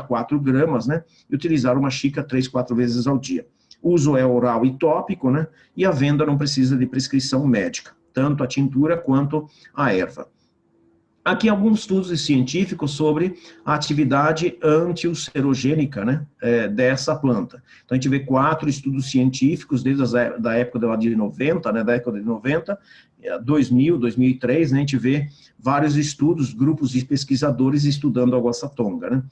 4 gramas, né? E utilizar uma xícara 3, 4 vezes ao dia. O uso é oral e tópico, né? E a venda não precisa de prescrição médica, tanto a tintura quanto a erva. Aqui alguns estudos científicos sobre a atividade antiulcerogênica, né, dessa planta. Então, a gente vê 4 estudos científicos desde da época de 90, né, da década de 90, 2000, 2003, né, a gente vê vários estudos, grupos de pesquisadores estudando a guaçatonga, né.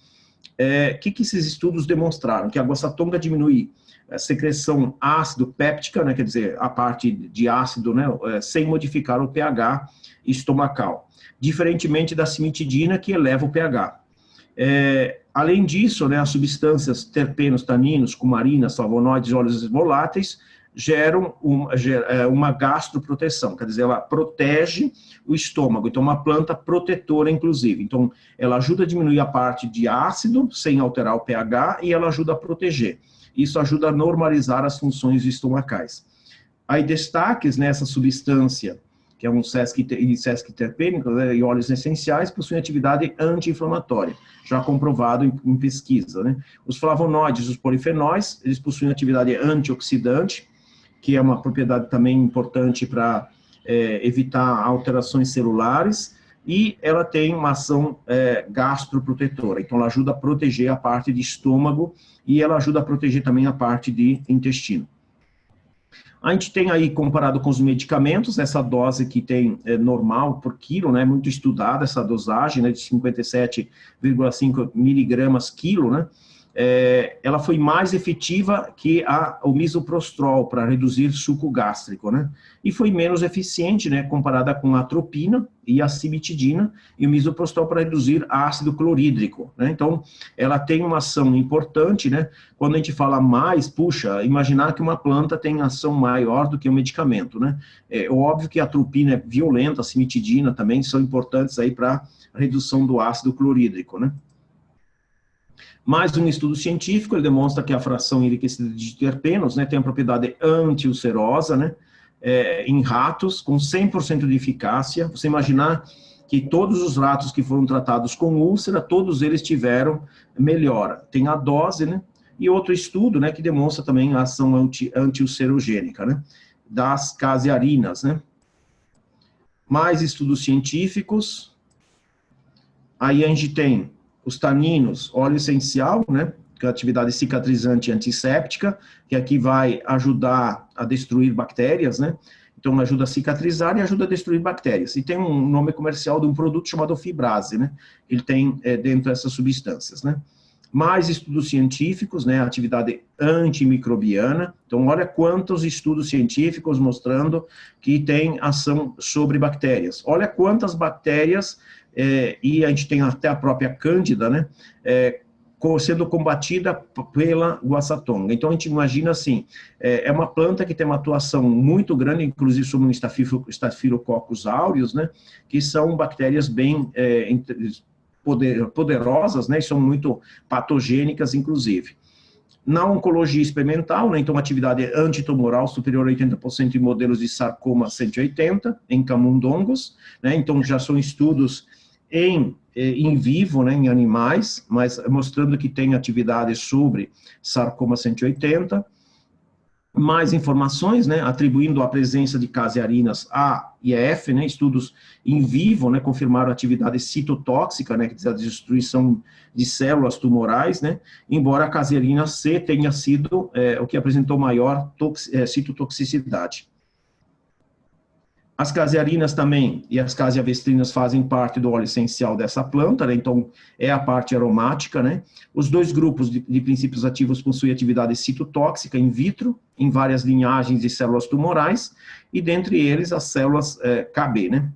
Que esses estudos demonstraram? Que a guaçatonga diminui a secreção ácido-péptica, né, quer dizer, a parte de ácido, né, sem modificar o pH estomacal, diferentemente da cimetidina, que eleva o pH. Além disso, né, as substâncias terpenos, taninos, cumarinas, flavonoides, óleos voláteis, geram uma gastroproteção, quer dizer, ela protege o estômago, então uma planta protetora, inclusive. Então, ela ajuda a diminuir a parte de ácido, sem alterar o pH, e ela ajuda a proteger. Isso ajuda a normalizar as funções estomacais. Aí, destaques nessa substância, que é um sesquiterpênico, né, e óleos essenciais, possuem atividade anti-inflamatória, já comprovado em pesquisa, né? Os flavonoides, os polifenóis, eles possuem atividade antioxidante, que é uma propriedade também importante para evitar alterações celulares, e ela tem uma ação gastroprotetora, então ela ajuda a proteger a parte de estômago e ela ajuda a proteger também a parte de intestino. A gente tem aí, comparado com os medicamentos, essa dose que tem normal por quilo, né, muito estudada essa dosagem, né, de 57,5 miligramas quilo, né, ela foi mais efetiva que o misoprostol para reduzir suco gástrico, né? E foi menos eficiente, né, comparada com a atropina e a cimetidina e o misoprostol para reduzir ácido clorídrico, né? Então, ela tem uma ação importante, né? Quando a gente fala mais, puxa, imaginar que uma planta tem ação maior do que um medicamento, né? É óbvio que a atropina é violenta, a cimetidina também são importantes aí para redução do ácido clorídrico, né? Mais um estudo científico, ele demonstra que a fração enriquecida de terpenos, né, tem a propriedade anti-ulcerosa, né, em ratos, com 100% de eficácia. Você imaginar que todos os ratos que foram tratados com úlcera, todos eles tiveram melhora. Tem a dose, né, e outro estudo, né, que demonstra também a ação anti-ulcerogênica, né, das casearinas, né. Mais estudos científicos. Aí a gente tem os taninos, óleo essencial, né, que é a atividade cicatrizante e antisséptica, que aqui vai ajudar a destruir bactérias, né, então ajuda a cicatrizar e ajuda a destruir bactérias. E tem um nome comercial de um produto chamado fibrase, né, ele tem dentro dessas substâncias, né. Mais estudos científicos, né, atividade antimicrobiana, então olha quantos estudos científicos mostrando que tem ação sobre bactérias. Olha quantas bactérias, e a gente tem até a própria Cândida, né, sendo combatida pela guaçatonga. Então a gente imagina assim, é uma planta que tem uma atuação muito grande, inclusive sobre o Staphylococcus aureus, né, que são bactérias bem poderosas, né, e são muito patogênicas, inclusive. Na oncologia experimental, né, então atividade antitumoral superior a 80% em modelos de sarcoma 180, em camundongos, né, então já são estudos em vivo, né, em animais, mas mostrando que tem atividade sobre sarcoma 180. Mais informações, né, atribuindo a presença de casearinas A e F, né, estudos em vivo, né, confirmaram a atividade citotóxica, né, que diz a destruição de células tumorais, né, embora a casearina C tenha sido o que apresentou maior citotoxicidade. As casearinas também e as casiavestrinas fazem parte do óleo essencial dessa planta, né? Então é a parte aromática, né? Os dois grupos de princípios ativos possuem atividade citotóxica in vitro, em várias linhagens de células tumorais, e dentre eles as células KB, né?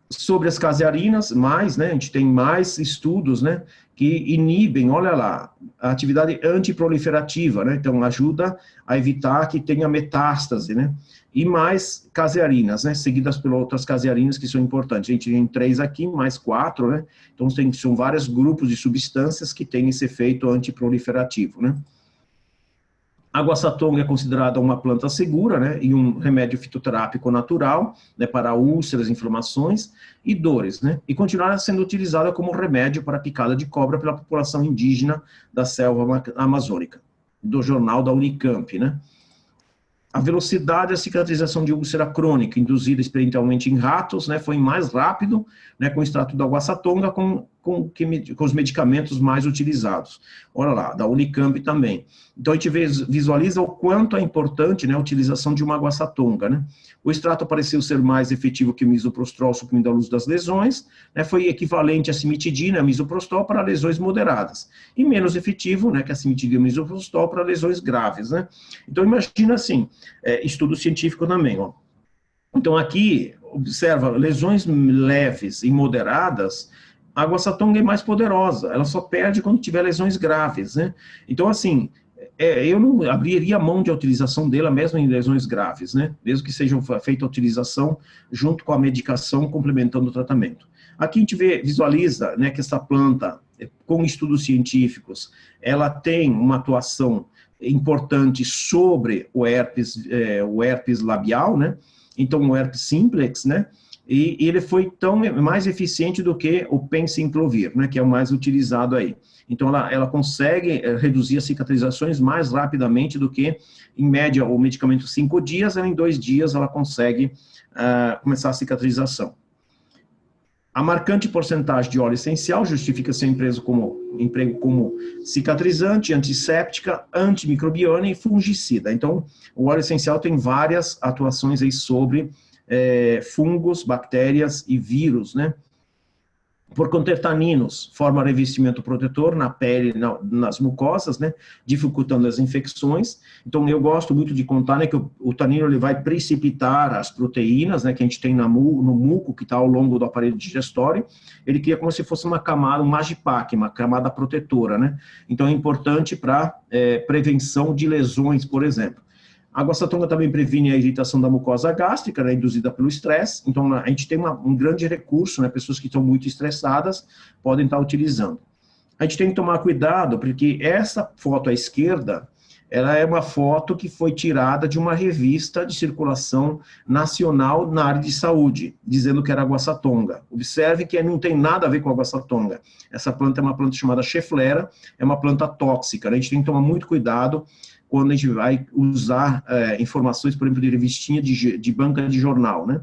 Sobre as casearinas, né, a gente tem mais estudos, né, que inibem, olha lá, a atividade antiproliferativa, né, então ajuda a evitar que tenha metástase, né, e mais casearinas, né, seguidas por outras casearinas que são importantes. A gente tem 3 aqui, mais 4, né, então são vários grupos de substâncias que têm esse efeito antiproliferativo, né. A guaçatonga é considerada uma planta segura, né, e um remédio fitoterápico natural, né, para úlceras, inflamações e dores, né, e continuará sendo utilizada como remédio para picada de cobra pela população indígena da selva amazônica, do jornal da Unicamp, né. A velocidade da cicatrização de úlcera crônica, induzida experimentalmente em ratos, né, foi mais rápido, né, com o extrato da guaçatonga, com os medicamentos mais utilizados. Olha lá, da Unicamp também. Então, a gente visualiza o quanto é importante, né, a utilização de uma guaçatonga, né. O extrato pareceu ser mais efetivo que o misoprostol suprimindo a luz das lesões, né, foi equivalente à cimetidina, misoprostol, para lesões moderadas, e menos efetivo, né, que a cimetidina e o misoprostol para lesões graves, né. Então, imagina assim, estudo científico também, ó. Então, aqui, observa, lesões leves e moderadas, a guaçatonga é mais poderosa, ela só perde quando tiver lesões graves, né? Então, assim, eu não abriria mão de utilização dela mesmo em lesões graves, né? Mesmo que seja feita a utilização junto com a medicação, complementando o tratamento. Aqui a gente visualiza, né, que essa planta, com estudos científicos, ela tem uma atuação importante sobre o herpes labial, né? Então, o herpes simplex, né? E ele foi mais eficiente do que o penciclovir, né, que é o mais utilizado aí. Então, ela consegue reduzir as cicatrizações mais rapidamente do que, em média, o medicamento 5 dias, em 2 dias ela consegue começar a cicatrização. A marcante porcentagem de óleo essencial justifica seu emprego como cicatrizante, antisséptica, antimicrobiana e fungicida. Então, o óleo essencial tem várias atuações aí sobre fungos, bactérias e vírus, né? Por conter taninos, forma revestimento protetor na pele, nas mucosas, né, dificultando as infecções. Então, eu gosto muito de contar, né, que o tanino ele vai precipitar as proteínas, né, que a gente tem no muco, que está ao longo do aparelho digestório. Ele cria como se fosse uma camada, um Majipac, uma camada protetora, né. Então, é importante para prevenção de lesões, por exemplo. A água-satonga também previne a irritação da mucosa gástrica, né, induzida pelo estresse. Então, a gente tem um grande recurso, né, pessoas que estão muito estressadas podem estar utilizando. A gente tem que tomar cuidado, porque essa foto à esquerda, ela é uma foto que foi tirada de uma revista de circulação nacional na área de saúde, dizendo que era água-satonga. Observe que não tem nada a ver com água-satonga. Essa planta é uma planta chamada Schefflera, é uma planta tóxica, né? A gente tem que tomar muito cuidado quando a gente vai usar informações, por exemplo, de revistinha de banca de jornal, né?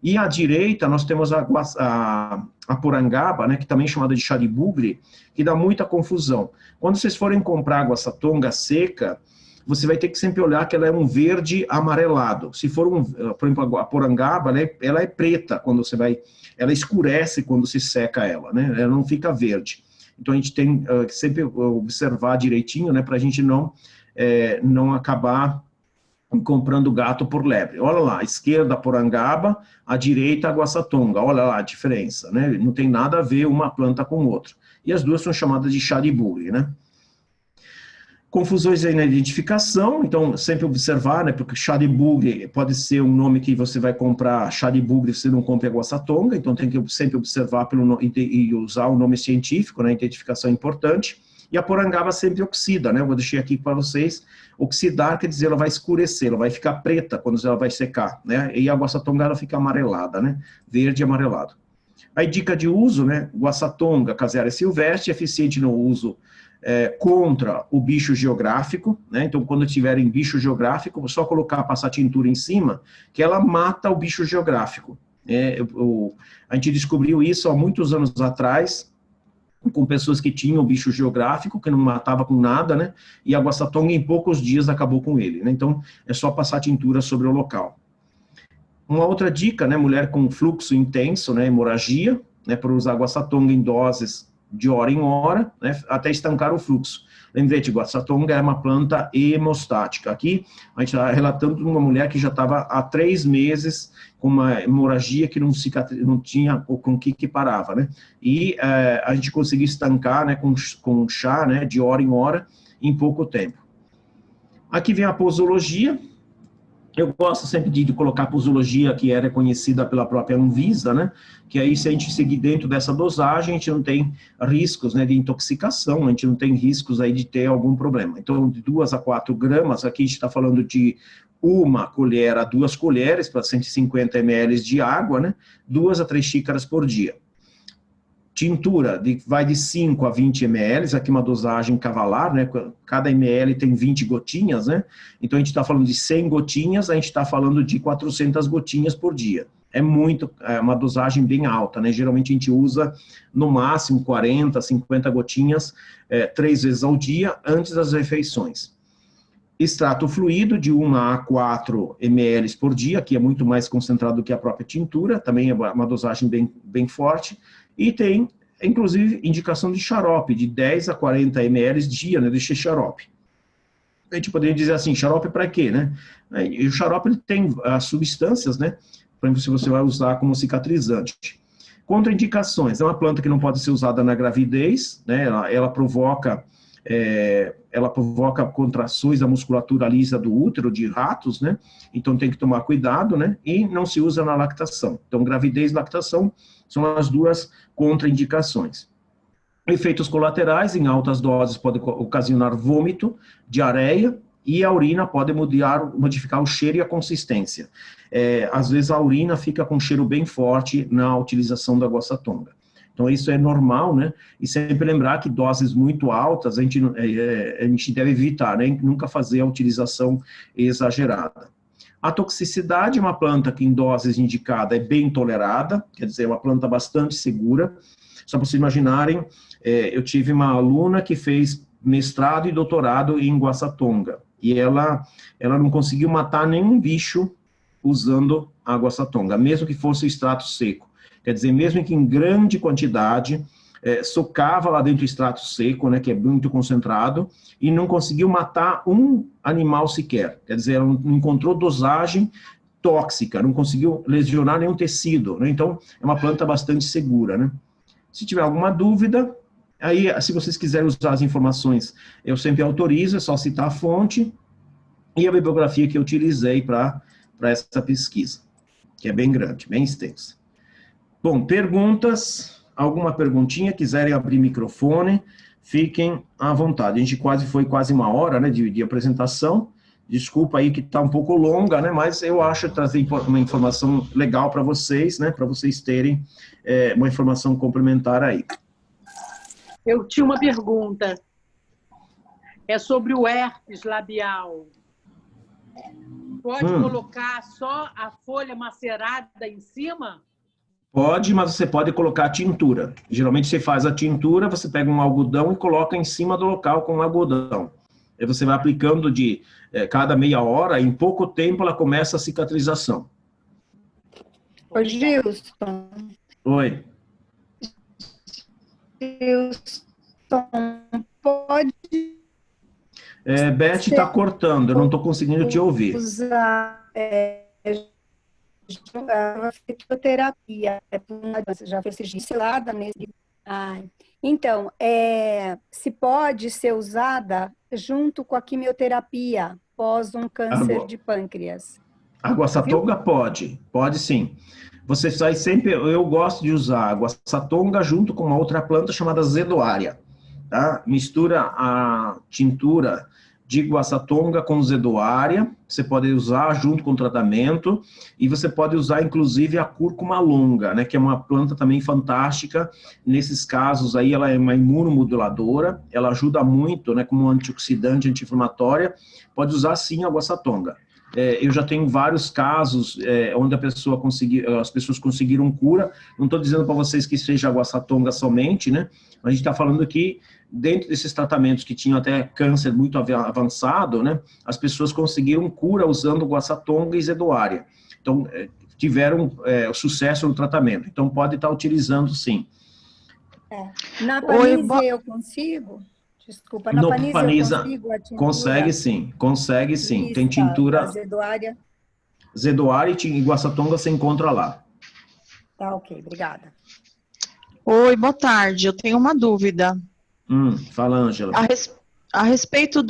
E à direita, nós temos a porangaba, né, que também é chamada de chá de bugre, que dá muita confusão. Quando vocês forem comprar água-satonga seca, você vai ter que sempre olhar que ela é um verde amarelado. Se for, por exemplo, a porangaba, ela é preta quando você vai... Ela escurece quando se seca ela, né? Ela não fica verde. Então, a gente tem que sempre observar direitinho, né, para a gente não acabar comprando gato por lebre. Olha lá, a esquerda porangaba, a direita água-satonga. Olha lá a diferença, né? Não tem nada a ver uma planta com outra. E as duas são chamadas de chá de bugre, né? Confusões aí na identificação, então sempre observar, né? Porque chá de bugre pode ser um nome que você vai comprar chá de bugre, você não compra água-satonga, então tem que sempre observar e usar o nome científico, né? Identificação é importante. E a porangaba sempre oxida, né? Eu vou deixar aqui para vocês. Oxidar quer dizer ela vai escurecer, ela vai ficar preta quando ela vai secar, né? E a água-satonga ela fica amarelada, né? Verde e amarelado. Aí dica de uso, né? Água-satonga caseária silvestre, eficiente no uso contra o bicho geográfico, né? Então, quando tiverem bicho geográfico, é só passar tintura em cima, que ela mata o bicho geográfico. A gente descobriu isso há muitos anos atrás, com pessoas que tinham bicho geográfico, que não matava com nada, né? E a água-satonga em poucos dias acabou com ele, né? Então, é só passar tintura sobre o local. Uma outra dica, né? Mulher com fluxo intenso, né? Hemorragia, né? Para usar água-satonga em doses de hora em hora, né? Até estancar o fluxo. Lembrete, água-satonga é uma planta hemostática. Aqui, a gente está relatando uma mulher que já estava há 3 meses com uma hemorragia que não tinha com o que parava, né? E a gente conseguiu estancar, né, com chá, né, de hora em hora, em pouco tempo. Aqui vem a posologia. Eu gosto sempre de colocar a posologia que é reconhecida pela própria Anvisa, né? Que aí, se a gente seguir dentro dessa dosagem, a gente não tem riscos, né, de intoxicação, a gente não tem riscos aí de ter algum problema. Então, de 2 a 4 gramas, aqui a gente está falando de 1 colher a 2 colheres para 150 ml de água, né? 2 a 3 xícaras por dia. Tintura vai de 5 a 20 ml, aqui uma dosagem cavalar, né? Cada ml tem 20 gotinhas, né? Então, a gente está falando de 100 gotinhas, a gente está falando de 400 gotinhas por dia. É uma dosagem bem alta, né? Geralmente a gente usa no máximo 40, 50 gotinhas 3 vezes ao dia, antes das refeições. Extrato fluido de 1 a 4 ml por dia, que é muito mais concentrado do que a própria tintura, também é uma dosagem bem forte. E tem, inclusive, indicação de xarope, de 10 a 40 ml dia, né, de xarope. A gente poderia dizer assim, xarope para quê, né? E o xarope ele tem as substâncias, né? Por exemplo, se você vai usar como cicatrizante. Contraindicações, é uma planta que não pode ser usada na gravidez, né? Ela provoca contrações da musculatura lisa do útero de ratos, né? Então tem que tomar cuidado, né? E não se usa na lactação. Então, gravidez e lactação são as duas contraindicações. Efeitos colaterais, em altas doses, podem ocasionar vômito, diarreia, e a urina pode modificar o cheiro e a consistência. Às vezes a urina fica com um cheiro bem forte na utilização da água-satonga. Então, isso é normal, né? E sempre lembrar que doses muito altas a gente deve evitar, né? Nunca fazer a utilização exagerada. A toxicidade é uma planta que em doses indicadas é bem tolerada, quer dizer, é uma planta bastante segura. Só para vocês imaginarem, eu tive uma aluna que fez mestrado e doutorado em guaçatonga, e ela não conseguiu matar nenhum bicho usando a guaçatonga, mesmo que fosse o extrato seco. Quer dizer, mesmo que em grande quantidade, socava lá dentro do extrato seco, né, que é muito concentrado, e não conseguiu matar um animal sequer. Quer dizer, ela não encontrou dosagem tóxica, não conseguiu lesionar nenhum tecido, né? Então, é uma planta bastante segura, né? Se tiver alguma dúvida, aí, se vocês quiserem usar as informações, eu sempre autorizo, é só citar a fonte e a bibliografia que eu utilizei para essa pesquisa, que é bem grande, bem extensa. Bom, perguntas? Alguma perguntinha? Quiserem abrir microfone, fiquem à vontade. A gente foi quase uma hora, né, de apresentação. Desculpa aí que está um pouco longa, né, mas eu acho trazer uma informação legal para vocês, né, para vocês terem uma informação complementar aí. Eu tinha uma pergunta. É sobre o herpes labial. Pode colocar só a folha macerada em cima? Pode, mas você pode colocar a tintura. Geralmente você faz a tintura, você pega um algodão e coloca em cima do local com o algodão. Aí você vai aplicando de cada meia hora, em pouco tempo ela começa a cicatrização. Ô, Gilson. Oi. Gilson, pode... Beth está cortando, eu não estou conseguindo te ouvir. Usar fitoterapia, já foi selada nesse... Então, se pode ser usada junto com a quimioterapia pós um câncer de pâncreas. A guaçatonga pode sim. Você sai sempre, eu gosto de usar a guaçatonga junto com uma outra planta chamada zedoária, tá? Mistura a tintura de guaçatonga com zedoária, você pode usar junto com o tratamento, e você pode usar inclusive a cúrcuma longa, né, que é uma planta também fantástica. Nesses casos aí ela é uma imunomoduladora, ela ajuda muito, né, como antioxidante, anti-inflamatória. Pode usar sim a guaçatonga. Eu já tenho vários casos onde as pessoas conseguiram cura. Não estou dizendo para vocês que seja a guaçatonga somente, né? A gente está falando que dentro desses tratamentos que tinham até câncer muito avançado, né? As pessoas conseguiram cura usando guaçatonga e zedoária. Então, tiveram sucesso no tratamento. Então, pode estar utilizando sim. Na Panise eu consigo? Desculpa, na Panise eu consigo a tintura? Consegue sim. Tem tintura... Zedoária e guaçatonga você encontra lá. Tá, ok, obrigada. Oi, boa tarde. Eu tenho uma dúvida. Fala, Ângela. A respeito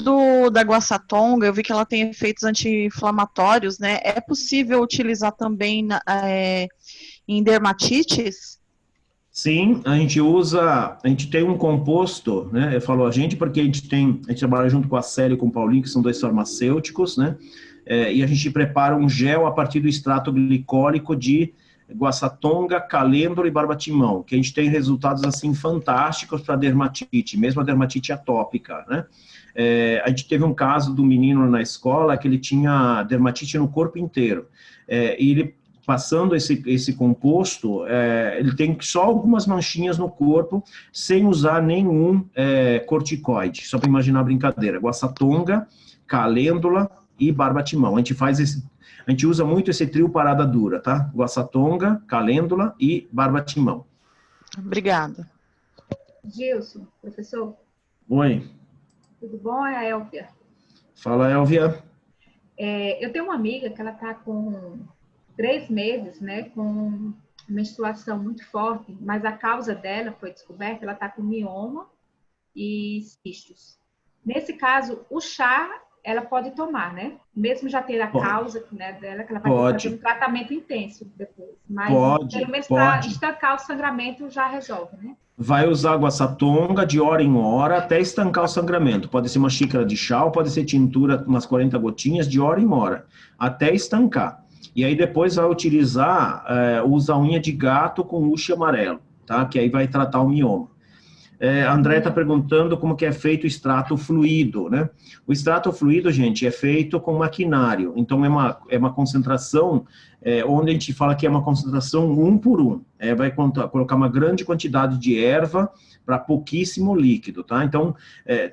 da guaçatonga, eu vi que ela tem efeitos anti-inflamatórios, né? É possível utilizar também em dermatites? Sim, a gente tem um composto, né? Eu falo a gente porque a gente trabalha junto com a Célia e com o Paulinho, que são dois farmacêuticos, né? E a gente prepara um gel a partir do extrato glicólico de guaçatonga, calêndula e barbatimão, que a gente tem resultados assim fantásticos para dermatite, mesmo a dermatite atópica, né? A gente teve um caso do menino na escola que ele tinha dermatite no corpo inteiro, e ele passando esse composto, ele tem só algumas manchinhas no corpo, sem usar nenhum corticoide, só para imaginar a brincadeira, guaçatonga, calêndula e barbatimão. A gente usa muito esse trio parada dura, tá? Guaçatonga, calêndula e barbatimão. Obrigada. Gilson, professor. Oi. Tudo bom? É a Elvia. Fala, Elvia. Eu tenho uma amiga que ela está com 3 meses, né, com menstruação muito forte, mas a causa dela foi descoberta, ela está com mioma e cistos. Nesse caso, o chá ela pode tomar, né? Mesmo já ter a causa, né, dela, que ela vai fazer um tratamento intenso depois. Mas pelo menos para estancar o sangramento já resolve, né? Vai usar guaçatonga de hora em hora até estancar o sangramento. Pode ser uma xícara de chá, ou pode ser tintura, umas 40 gotinhas de hora em hora, até estancar. E aí depois vai utilizar, usa unha de gato com luxo amarelo, tá? Que aí vai tratar o mioma. André está perguntando como que é feito o extrato fluido, né? O extrato fluido, gente, é feito com maquinário. Então, é uma concentração, onde a gente fala que é uma concentração 1 por 1. Vai colocar uma grande quantidade de erva para pouquíssimo líquido, tá? Então,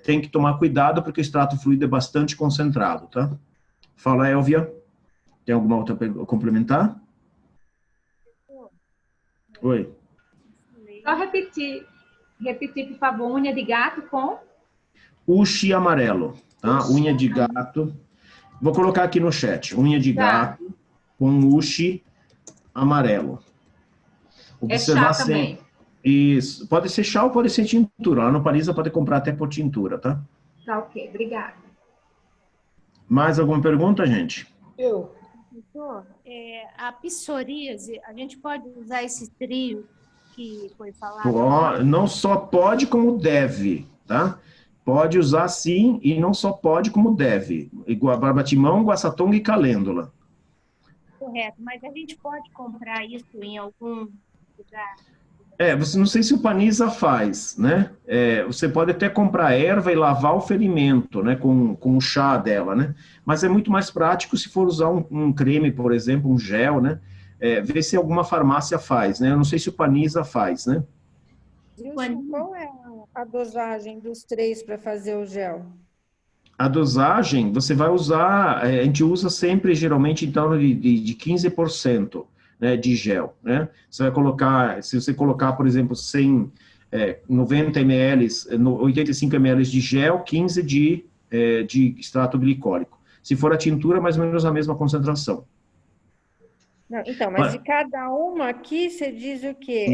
tem que tomar cuidado, porque o extrato fluido é bastante concentrado, tá? Fala, Elvia. Tem alguma outra pergunta complementar? Oi. Só repetir, por favor, unha de gato com? Uxi amarelo, tá? Unha de gato. Vou colocar aqui no chat. Unha de gato com uxi amarelo. Observar chá também. Isso. Pode ser chá ou pode ser tintura. Lá no Panisa pode comprar até por tintura, tá? Tá, ok. Obrigada. Mais alguma pergunta, gente? Professor, a psoríase, a gente pode usar esse trio que foi falado? Não só pode, como deve, tá? Pode usar sim, e não só pode, como deve. Igual barbatimão, guaçatonga e calêndula. Correto, mas a gente pode comprar isso em algum lugar? Você não sei se o Panisa faz, né? Você pode até comprar erva e lavar o ferimento, né? Com o chá dela, né? Mas é muito mais prático se for usar um creme, por exemplo, um gel, né? Ver se alguma farmácia faz, né? Eu não sei se o Panisa faz, né? Qual é a dosagem dos 3 para fazer o gel? A dosagem, você vai usar, a gente usa sempre, geralmente, em torno de 15%. Né, de gel, né? Você vai colocar, se você colocar, por exemplo, 90 ml, 85 ml de gel, 15 de extrato glicólico. Se for a tintura, mais ou menos a mesma concentração. Não, então, mas de cada uma aqui, você diz o quê?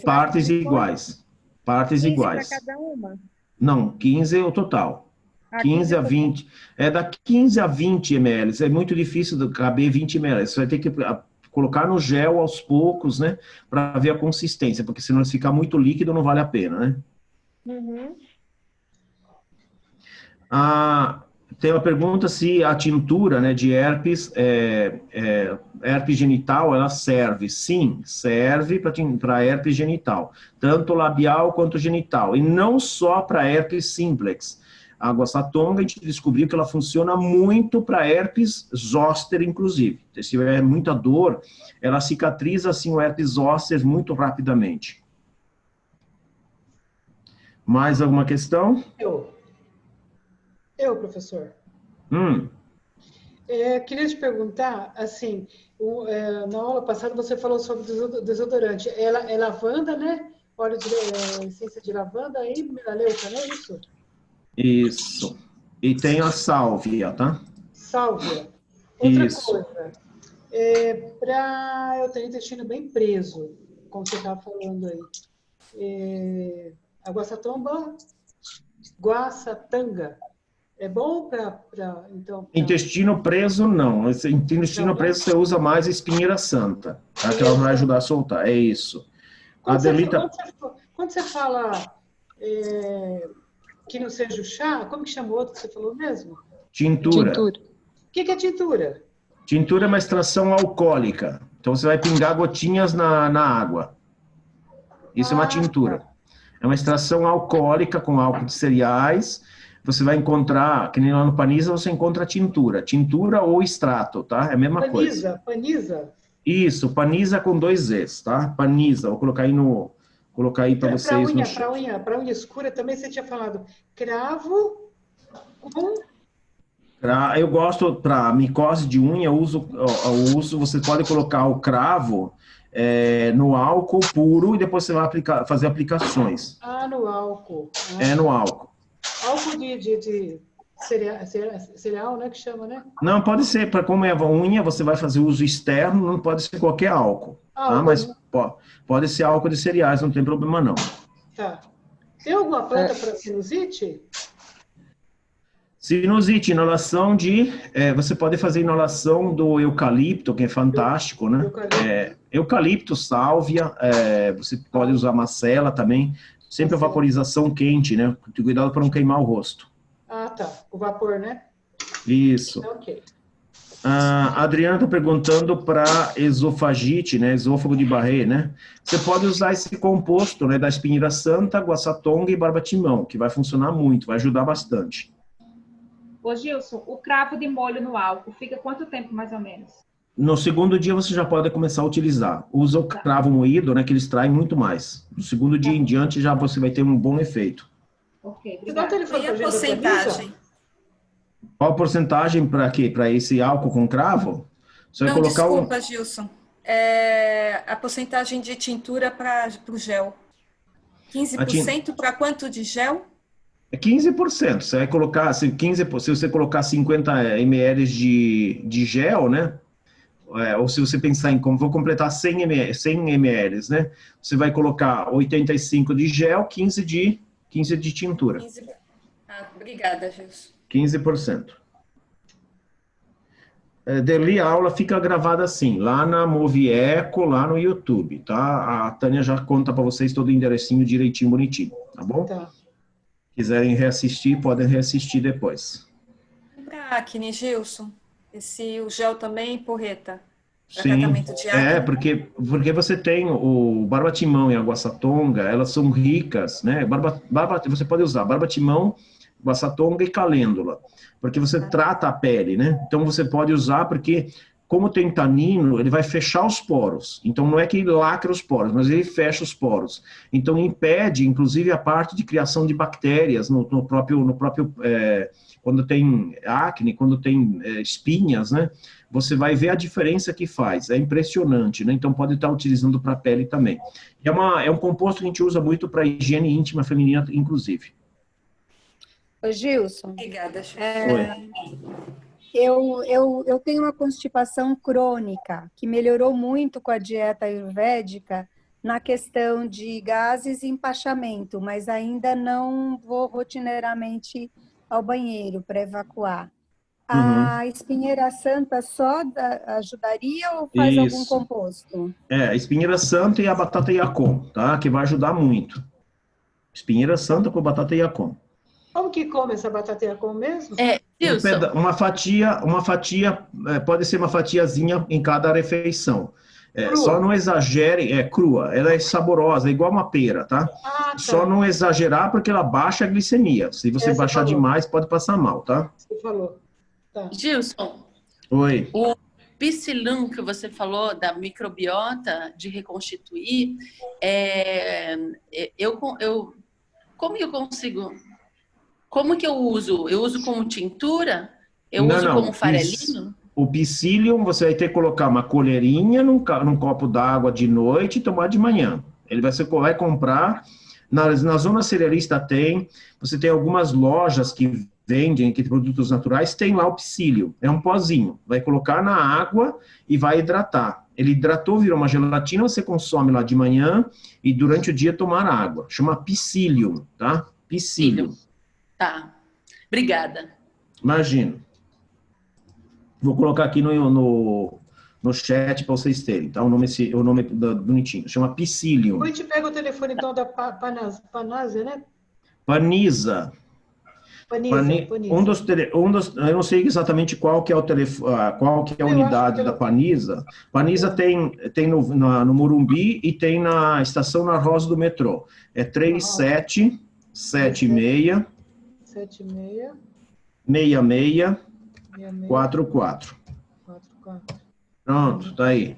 Partes iguais. Partes 15 iguais. para cada uma? Não, 15 é o total. 15 a 20. Da 15 a 20 ml. É muito difícil caber 20 ml. Você vai ter que colocar no gel aos poucos, né? Para ver a consistência, porque senão se ficar muito líquido não vale a pena, né? Uhum. Tem uma pergunta se a tintura, né, de herpes, herpes genital, ela serve. Sim, serve para herpes genital, tanto labial quanto genital, e não só para herpes simplex. A guaçatonga, a gente descobriu que ela funciona muito para herpes zoster, inclusive. Se tiver muita dor, ela cicatriza assim, o herpes zoster muito rapidamente. Mais alguma questão? Professor. Queria te perguntar, assim, na aula passada você falou sobre desodorante. É lavanda, né? Óleo de essência de lavanda aí, melaleuca, não é isso? Isso. E tem a sálvia, tá? Sálvia. Outra Isso. coisa, para eu ter o intestino bem preso, como você estava falando aí, a guaçatanga, é bom para então... Intestino preso, não. Intestino preso você usa mais espinheira santa, tá? Que ela vai ajudar a soltar. É isso. Quando você fala... que não seja o chá, como que chama o outro que você falou mesmo? Tintura. O que é tintura? Tintura é uma extração alcoólica. Então, você vai pingar gotinhas na água. Isso é uma tintura. É uma extração alcoólica com álcool de cereais. Você vai encontrar, que nem lá no Panisa, você encontra tintura. Tintura ou extrato, tá? É a mesma coisa. Panisa? Isso, Panisa com 2 Zs, tá? Panisa. Vou colocar aí para vocês. Para unha escura também você tinha falado cravo com... Eu gosto, para micose de unha, você pode colocar o cravo no álcool puro e depois você vai fazer aplicações. No álcool. No álcool. Álcool de cereal, né, que chama, né? Não, pode ser, como é a unha, você vai fazer uso externo, não pode ser qualquer álcool. Tá? Mas pode ser álcool de cereais, não tem problema não. Tá. Tem alguma planta para sinusite? Sinusite, inalação você pode fazer inalação do eucalipto, que é fantástico, né? Eucalipto, sálvia, você pode usar macela também. Sempre a vaporização quente, né? Cuidado para não queimar o rosto. Tá. O vapor, né? Isso. Ok. A Adriana está perguntando para esofagite, né, esôfago de Barré, né? Você pode usar esse composto, né, da espinheira santa, guaçatonga e barbatimão, que vai funcionar muito, vai ajudar bastante. Ô, Gilson, o cravo de molho no álcool fica quanto tempo, mais ou menos? No segundo dia você já pode começar a utilizar. Usa o cravo moído, né, que ele extrai muito mais. No segundo dia em diante já você vai ter um bom efeito. Ok, Você dá o obrigada. telefone E a pra gente, porcentagem? Qual a porcentagem para quê? Para esse álcool com cravo? Você vai Não, colocar desculpa, Gilson. A porcentagem de tintura para o gel. 15% para quanto de gel? É 15%. Você vai colocar, se você colocar 50 ml de gel, né? Ou se você pensar em como vou completar 100 ml, né? Você vai colocar 85 de gel, 15 de tintura. 15... obrigada, Gilson. 15%. Dali a aula fica gravada assim, lá na Movieco, lá no YouTube, tá? A Tânia já conta para vocês todo o enderecinho direitinho, bonitinho, tá bom? Tá. Quiserem reassistir, podem reassistir depois. Para acne, Gilson, o gel também, porreta? Para Sim, tratamento de acne? porque você tem o barbatimão e a guaçatonga, elas são ricas, né? Você pode usar barbatimão, guaçatonga e calêndula, porque você trata a pele, né? Então você pode usar porque, como tem tanino, ele vai fechar os poros. Então não é que ele lacra os poros, mas ele fecha os poros. Então impede, inclusive, a parte de criação de bactérias no próprio quando tem acne, quando tem espinhas, né? Você vai ver a diferença que faz. É impressionante, né? Então pode estar utilizando para a pele também. É um composto que a gente usa muito para higiene íntima feminina, inclusive. Ô, Gilson, Obrigada, Gilson. eu tenho uma constipação crônica que melhorou muito com a dieta ayurvédica na questão de gases e empachamento, mas ainda não vou rotineiramente ao banheiro para evacuar. A espinheira santa só ajudaria ou faz algum composto? A espinheira santa e a batata yacon, tá? Que vai ajudar muito. Espinheira santa com batata yacon. Como que come essa batata yacon mesmo? Gilson. Uma fatia, pode ser uma fatiazinha em cada refeição. Só não exagere, crua, ela é saborosa, é igual uma pera, tá? Tá. Só não exagerar porque ela baixa a glicemia. Se você baixar demais, pode passar mal, tá? Você falou. Tá. Gilson, Oi. o psyllium que você falou da microbiota de reconstituir, como que eu consigo? Como que eu uso? Eu uso como tintura? Eu uso como farelinho? O psyllium, você vai ter que colocar uma colherinha num copo d'água de noite e tomar de manhã. Você vai comprar, na zona cerealista você tem algumas lojas que vendem aqui produtos naturais, tem lá o psyllium, é um pozinho. Vai colocar na água e vai hidratar. Ele hidratou, virou uma gelatina, você consome lá de manhã e durante o dia tomar água. Chama psyllium, tá? Psyllium. Tá. Obrigada. Imagina. Vou colocar aqui no chat para vocês terem, tá? O nome bonitinho. Chama psyllium. Depois a gente pega o telefone então da Panásia, né? Panisa. Eu não sei exatamente qual que é o telefone, qual que é a unidade da Panisa. Panisa tem no Morumbi e tem na estação na Rosa do metrô. É 3776 66 44. Pronto, tá aí.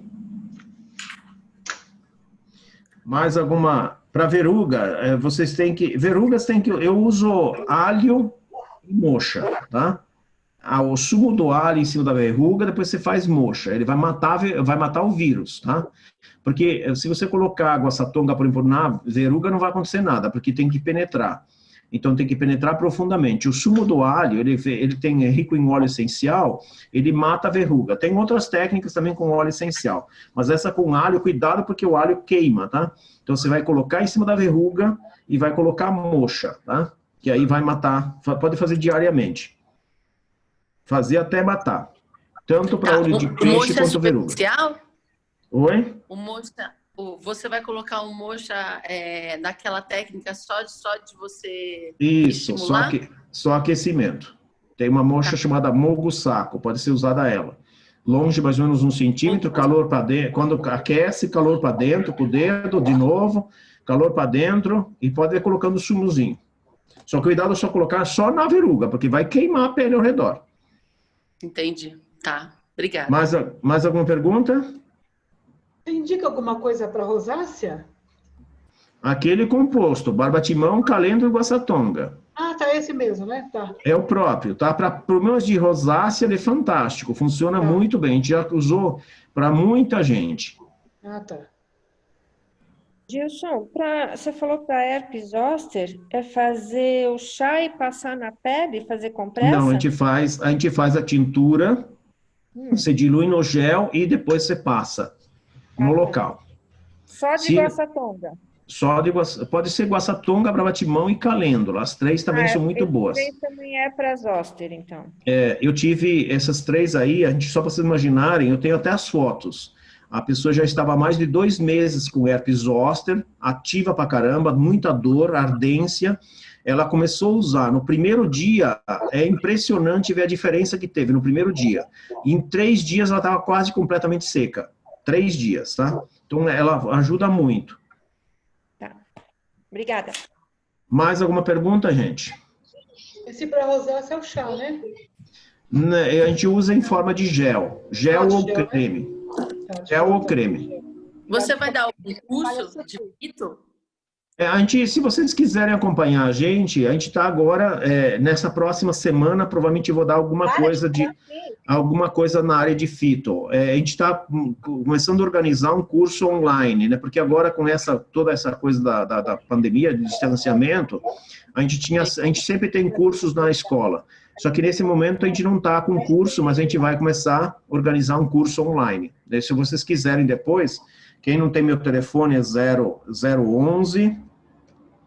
Mais alguma? Para verruga, verrugas tem que. Eu uso alho e moxa, tá? O sumo do alho em cima da verruga, depois você faz moxa. Ele vai matar o vírus, tá? Porque se você colocar água satonga, por exemplo, na verruga, não vai acontecer nada, porque tem que penetrar. Então tem que penetrar profundamente. O sumo do alho, ele é rico em óleo essencial, ele mata a verruga. Tem outras técnicas também com óleo essencial, mas essa com alho, cuidado porque o alho queima, tá? Então você vai colocar em cima da verruga e vai colocar moxa, tá? Que aí vai matar, pode fazer diariamente. Fazer até matar. Tanto para olho de peixe quanto verruga. Superficial? Oi? Você vai colocar um moxa naquela técnica só de você Isso, estimular? só aquecimento. Tem uma moxa chamada mogo saco, pode ser usada ela. longe mais ou menos 1 centímetro, calor para dentro, quando aquece, calor para dentro, com o dedo, de novo, calor para dentro, e pode ir colocando o sumozinho. Só cuidado só colocar só na verruga, porque vai queimar a pele ao redor. Entendi. Tá, obrigada. Mais alguma pergunta? Indica alguma coisa para rosácea? Aquele composto, barbatimão, calendro e guaçatonga. Ah, tá, esse mesmo, né? Tá. É o próprio, tá? Para problemas de rosácea, ele é fantástico, funciona muito bem. A gente já usou para muita gente. Ah, tá. Gilson, você falou para herpes zoster é fazer o chá e passar na pele, fazer compressa? Não, a gente faz a tintura, você dilui no gel e depois você passa no local. Só de guaçatonga? Pode ser guaçatonga, barbatimão e calêndula. As 3 também são muito boas. Esse também é para zoster, então. Eu tive essas 3 aí, só para vocês imaginarem, eu tenho até as fotos. A pessoa já estava há mais de 2 meses com herpes zoster, ativa pra caramba, muita dor, ardência. Ela começou a usar no primeiro dia, é impressionante ver a diferença que teve no primeiro dia. Em 3 dias ela estava quase completamente seca. 3 dias, tá? Então ela ajuda muito. Tá. Obrigada. Mais alguma pergunta, gente? Esse para rosácea é o chá, né? A gente usa em forma de gel. Gel ou creme. Gel ou creme. Você vai dar algum curso de fito? Se vocês quiserem acompanhar a gente está agora, nessa próxima semana, provavelmente eu vou dar alguma coisa na área de fito. A gente está começando a organizar um curso online, né? Porque agora com toda essa coisa da pandemia, de distanciamento, a gente sempre tem cursos na escola. Só que nesse momento a gente não está com curso, mas a gente vai começar a organizar um curso online. Se vocês quiserem depois, quem não tem meu telefone é 011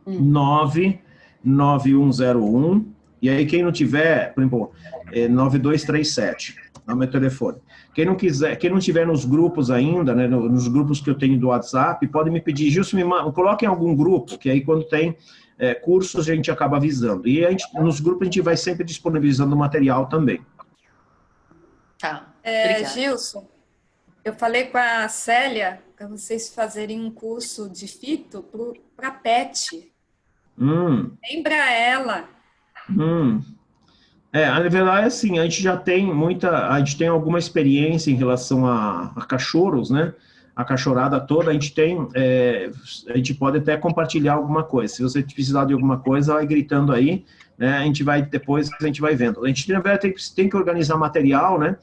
99101, e aí quem não tiver, por exemplo, 9237, é o meu telefone. Quem não tiver nos grupos ainda, né, nos grupos que eu tenho do WhatsApp, pode me pedir, Gilson, coloque em algum grupo, que aí quando tem cursos a gente acaba avisando. E nos grupos a gente vai sempre disponibilizando material também. Tá. Gilson, eu falei com a Célia para vocês fazerem um curso de fito para pet. Lembra ela. Na verdade é assim, a gente já tem a gente tem alguma experiência em relação a cachorros, né? A cachorrada toda, a gente pode até compartilhar alguma coisa. Se você precisar de alguma coisa, vai gritando aí, né? Depois a gente vai vendo. A gente, na verdade, tem que organizar material, né?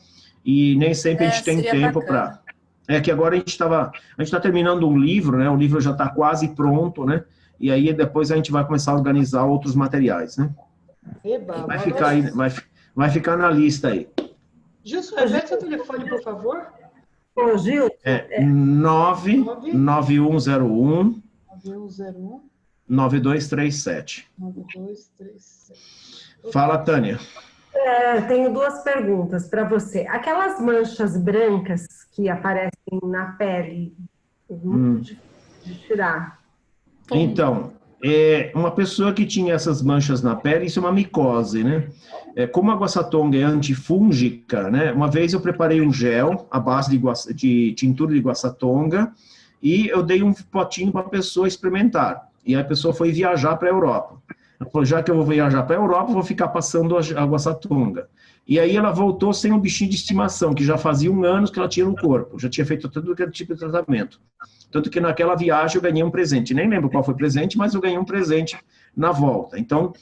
E nem sempre a gente tem tempo para... que agora a gente está terminando um livro, né? O livro já está quase pronto, né? E aí depois a gente vai começar a organizar outros materiais, né? Eba, vai ficar na lista aí. Gilson, repete seu telefone, por favor. Ô, Gil. 99101 9237. Fala, Tânia. Tenho 2 perguntas para você. Aquelas manchas brancas que aparecem na pele, muito difícil de tirar. Então, uma pessoa que tinha essas manchas na pele, isso é uma micose, né? Como a guaçatonga é antifúngica, né? Uma vez eu preparei um gel à base de tintura de guaçatonga e eu dei um potinho para a pessoa experimentar. E a pessoa foi viajar para a Europa. Ela falou, já que eu vou viajar para a Europa, vou ficar passando a guaçatonga. E aí ela voltou sem um bichinho de estimação, que já fazia 1 ano que ela tinha no corpo. Já tinha feito todo aquele tipo de tratamento. Tanto que naquela viagem eu ganhei um presente. Nem lembro qual foi o presente, mas eu ganhei um presente na volta. Então,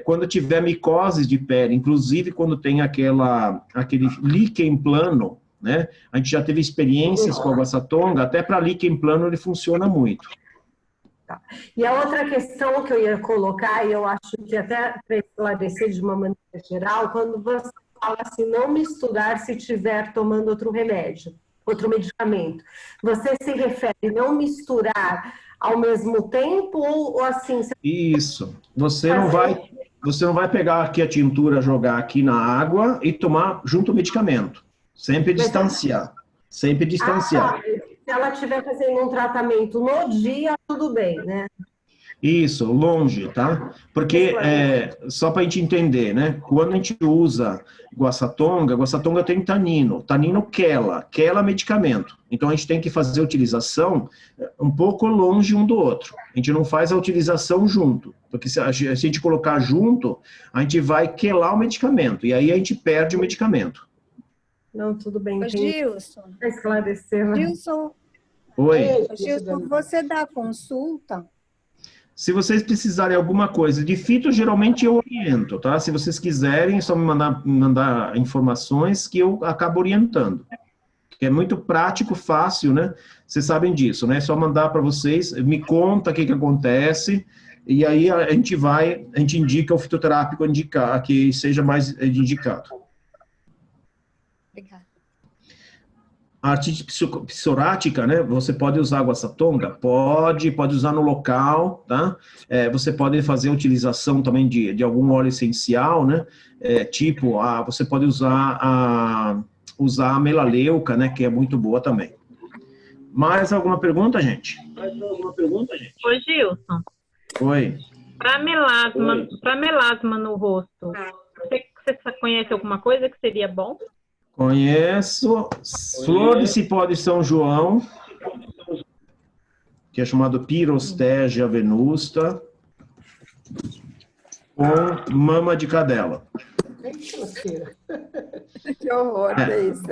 quando tiver micose de pele, inclusive quando tem aquele líquen plano, né? A gente já teve experiências com a guaçatonga, até para líquen plano ele funciona muito. Tá. E a outra questão que eu ia colocar, e eu acho que até para esclarecer de uma maneira geral, quando você fala assim, não misturar se estiver tomando outro remédio, outro medicamento, você se refere a não misturar ao mesmo tempo ou assim? Isso. Você não vai pegar aqui a tintura, jogar aqui na água e tomar junto o medicamento. Sempre distanciar. Sempre distanciar. Se ela estiver fazendo um tratamento no dia, tudo bem, né? Isso, longe, tá? Porque, só para a gente entender, né? Quando a gente usa guaçatonga tem tanino quela medicamento. Então, a gente tem que fazer a utilização um pouco longe um do outro. A gente não faz a utilização junto, porque se a gente colocar junto, a gente vai quelar o medicamento, e aí a gente perde o medicamento. Não, tudo bem. Ô, Gilson. Para esclarecer, né? Gilson, Oi. Gilson, você dá consulta? Se vocês precisarem alguma coisa de fito, geralmente eu oriento, tá? Se vocês quiserem, é só me mandar informações que eu acabo orientando. Que é muito prático, fácil, né? Vocês sabem disso, né? É só mandar para vocês, me conta o que acontece, e aí a gente indica o fitoterápico que seja mais indicado. Obrigada. A artrite psorática, né? Você pode usar guaçatonga? Pode usar no local, tá? Você pode fazer a utilização também de algum óleo essencial, né? Você pode usar a melaleuca, né? Que é muito boa também. Mais alguma pergunta, gente? Ô, Gilson. Oi. Para melasma no rosto, você conhece alguma coisa que seria bom? Conheço. Flor de cipó de São João, que é chamado Pyrostegia venusta, com mama de cadela. Que horror, é isso.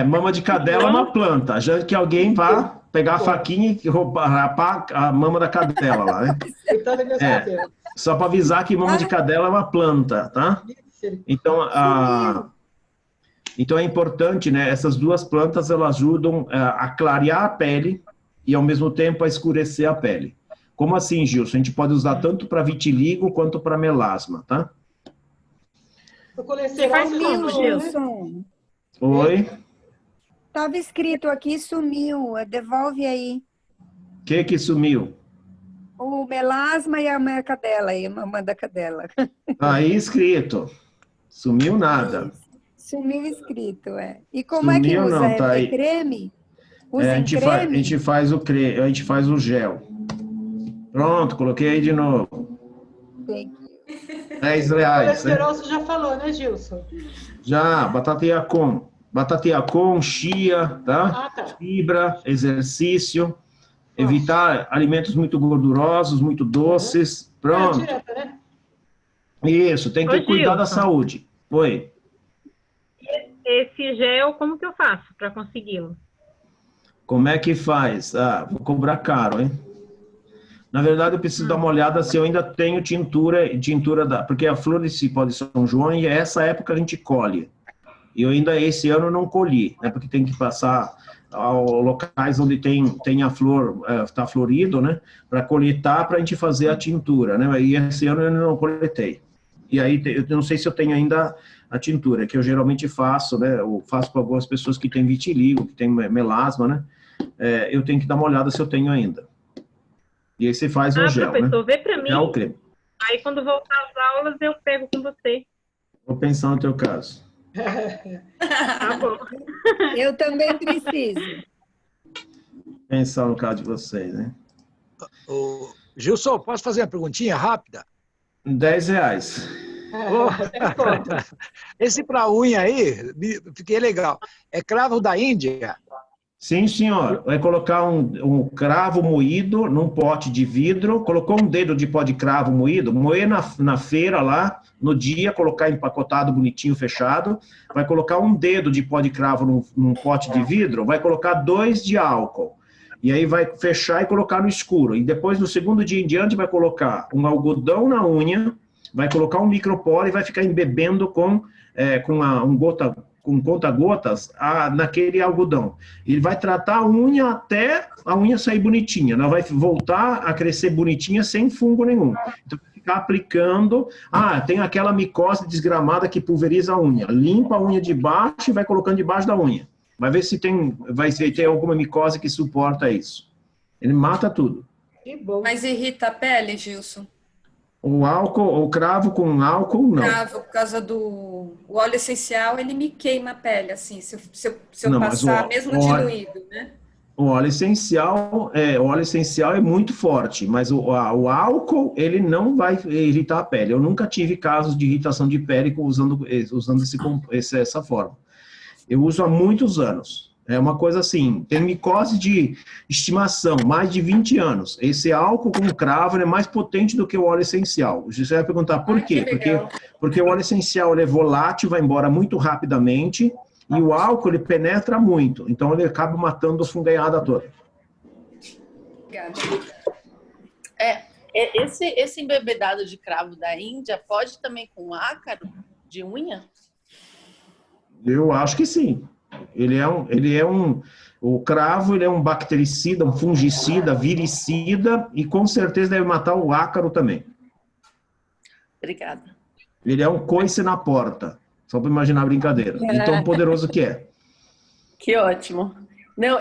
Mama de cadela é uma planta. Já que alguém vá pegar a faquinha e rapar a mama da cadela lá, né? Só para avisar que mama de cadela é uma planta, tá? Então é importante, né? Essas duas plantas, elas ajudam a clarear a pele e, ao mesmo tempo, a escurecer a pele. Como assim, Gilson? A gente pode usar tanto para vitiligo quanto para melasma, tá? Sumiu, Gilson. Oi? Estava escrito aqui, sumiu. Devolve aí. O que sumiu? O melasma e a mama cadela, a mama da cadela. Aí escrito. Sumiu nada. Sumiu escrito, E como é que usa? Não, tá aí. Creme? A gente faz o gel. Pronto, coloquei aí de novo. R$10. Colesterol você já falou, né, Gilson? Já, batata Yacon, chia, tá? Fibra, exercício, evitar alimentos muito gordurosos, muito doces. Pronto. Dieta, né? Isso, tem que cuidar da saúde. Oi. Esse gel, como que eu faço para consegui-lo? Como é que faz? Vou cobrar caro, hein? Na verdade, eu preciso dar uma olhada se eu ainda tenho tintura porque a flor de cipó de São João, e é essa época a gente colhe. E eu ainda esse ano não colhi, né? Porque tem que passar aos locais onde tem a flor, está florido, né? Para coletar, para a gente fazer a tintura, né? E esse ano eu não coletei. E aí, eu não sei se eu tenho ainda a tintura, que eu geralmente faço, né? Eu faço para algumas pessoas que têm vitiligo, que têm melasma, né? Eu tenho que dar uma olhada se eu tenho ainda. E aí você faz um gel, professor, né? Vê para mim. Gel, creme. Aí, quando voltar às aulas, eu pego com você. Vou pensar no teu caso. Tá bom. Eu também preciso. Pensar no caso de vocês, né? Gilson, posso fazer uma perguntinha rápida? R$10. Esse para unha aí, fiquei legal. É cravo da Índia? Sim, senhor. Vai colocar um cravo moído num pote de vidro, colocou um dedo de pó de cravo moído, moer na feira lá, no dia, colocar empacotado, bonitinho, fechado, vai colocar um dedo de pó de cravo num pote de vidro, vai colocar 2 de álcool, e aí vai fechar e colocar no escuro. E depois, no segundo dia em diante, vai colocar um algodão na unha, vai colocar um microporo e vai ficar embebendo com conta-gotas naquele algodão. Ele vai tratar a unha até a unha sair bonitinha. Ela vai voltar a crescer bonitinha sem fungo nenhum. Então, vai ficar aplicando. Tem aquela micose desgramada que pulveriza a unha. Limpa a unha de baixo e vai colocando debaixo da unha. Vai ver se vai ter alguma micose que suporta isso. Ele mata tudo. Que bom. Mas irrita a pele, Gilson? O cravo com álcool, não. O cravo, por causa do óleo essencial, ele me queima a pele, assim, se eu passar, mesmo diluído, né? O óleo essencial é muito forte, mas o álcool, ele não vai irritar a pele. Eu nunca tive casos de irritação de pele usando essa forma. Eu uso há muitos anos. É uma coisa assim, tem micose de estimação, mais de 20 anos. Esse álcool com cravo é mais potente do que o óleo essencial. Você vai perguntar por quê? Porque o óleo essencial ele é volátil, vai embora muito rapidamente, e o álcool ele penetra muito. Então ele acaba matando a fungaiada toda. Obrigada. Esse embebedado de cravo da Índia pode também com ácaro de unha? Eu acho que sim. O cravo ele é um bactericida, um fungicida, viricida e com certeza deve matar o ácaro também. Obrigada. Ele é um coice na porta. Só para imaginar a brincadeira. E tão poderoso que é. Que ótimo. Não,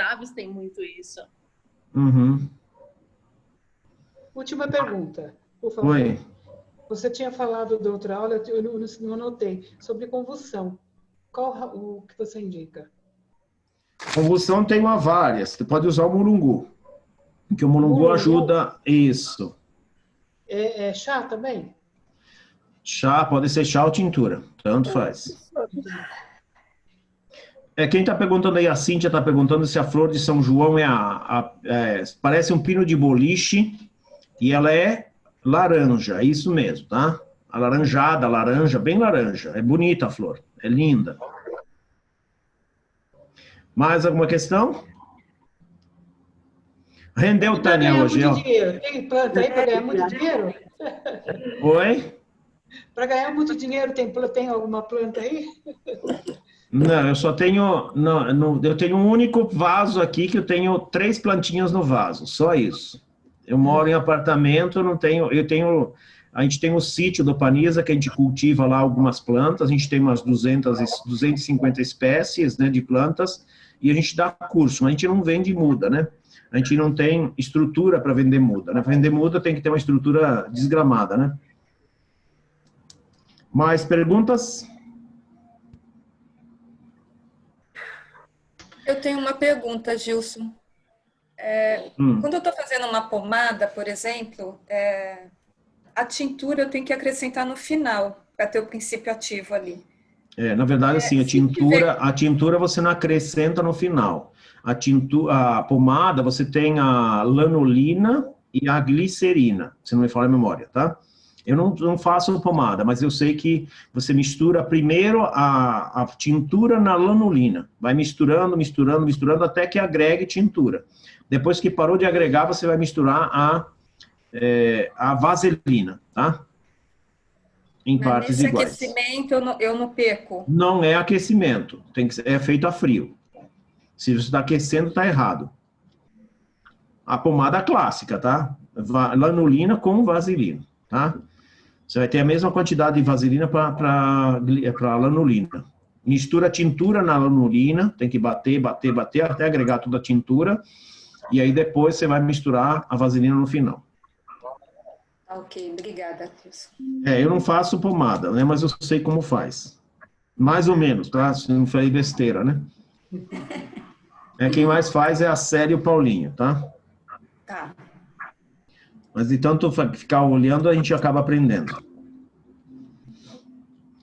aves têm muito isso. Uhum. Última pergunta, por favor. Oi. Você tinha falado da outra aula, eu não anotei, sobre convulsão. Qual o que você indica? Convulsão tem várias. Você pode usar o mulungu. Porque o mulungu ajuda isso. É chá também? Chá, pode ser chá ou tintura. Tanto faz. Quem está perguntando aí, a Cíntia está perguntando se a flor de São João parece um pino de boliche e ela é laranja, é isso mesmo, tá? Alaranjada, laranja, bem laranja. É bonita a flor, é linda. Mais alguma questão? Rendeu, Tânia, hoje, ó. Tem planta aí para ganhar muito dinheiro? Oi? Para ganhar muito dinheiro, tem alguma planta aí? Não, eu só tenho... eu tenho um único vaso aqui que eu tenho 3 plantinhas no vaso, só isso. Eu moro em apartamento, a gente tem um sítio do Panisa, que a gente cultiva lá algumas plantas, a gente tem umas 250 espécies, né, de plantas, e a gente dá curso, mas a gente não vende muda, né? A gente não tem estrutura para vender muda, né? Para vender muda tem que ter uma estrutura desgramada, né? Mais perguntas? Eu tenho uma pergunta, Gilson. Quando eu estou fazendo uma pomada, por exemplo, a tintura eu tenho que acrescentar no final, para ter o princípio ativo ali. Na verdade, assim, a tintura você não acrescenta no final. A pomada, você tem a lanolina e a glicerina, se não me falha a memória, tá? Eu não faço pomada, mas eu sei que você mistura primeiro a tintura na lanolina. Vai misturando, misturando, misturando, até que agregue tintura. Depois que parou de agregar, você vai misturar a vaselina, tá? Em partes iguais. Nesse aquecimento eu não perco? Não é aquecimento, é feito a frio. Se você está aquecendo, está errado. A pomada clássica, tá? Lanolina com vaselina, tá? Você vai ter a mesma quantidade de vaselina para lanolina. Mistura a tintura na lanolina, tem que bater, bater, bater, até agregar toda a tintura. E aí depois você vai misturar a vaselina no final. Ok, obrigada, Cris. Eu não faço pomada, né? Mas eu sei como faz. Mais ou menos, tá? Se não foi besteira, né? Quem mais faz é a Célia e o Paulinho, tá? Tá. Mas de tanto ficar olhando, a gente acaba aprendendo.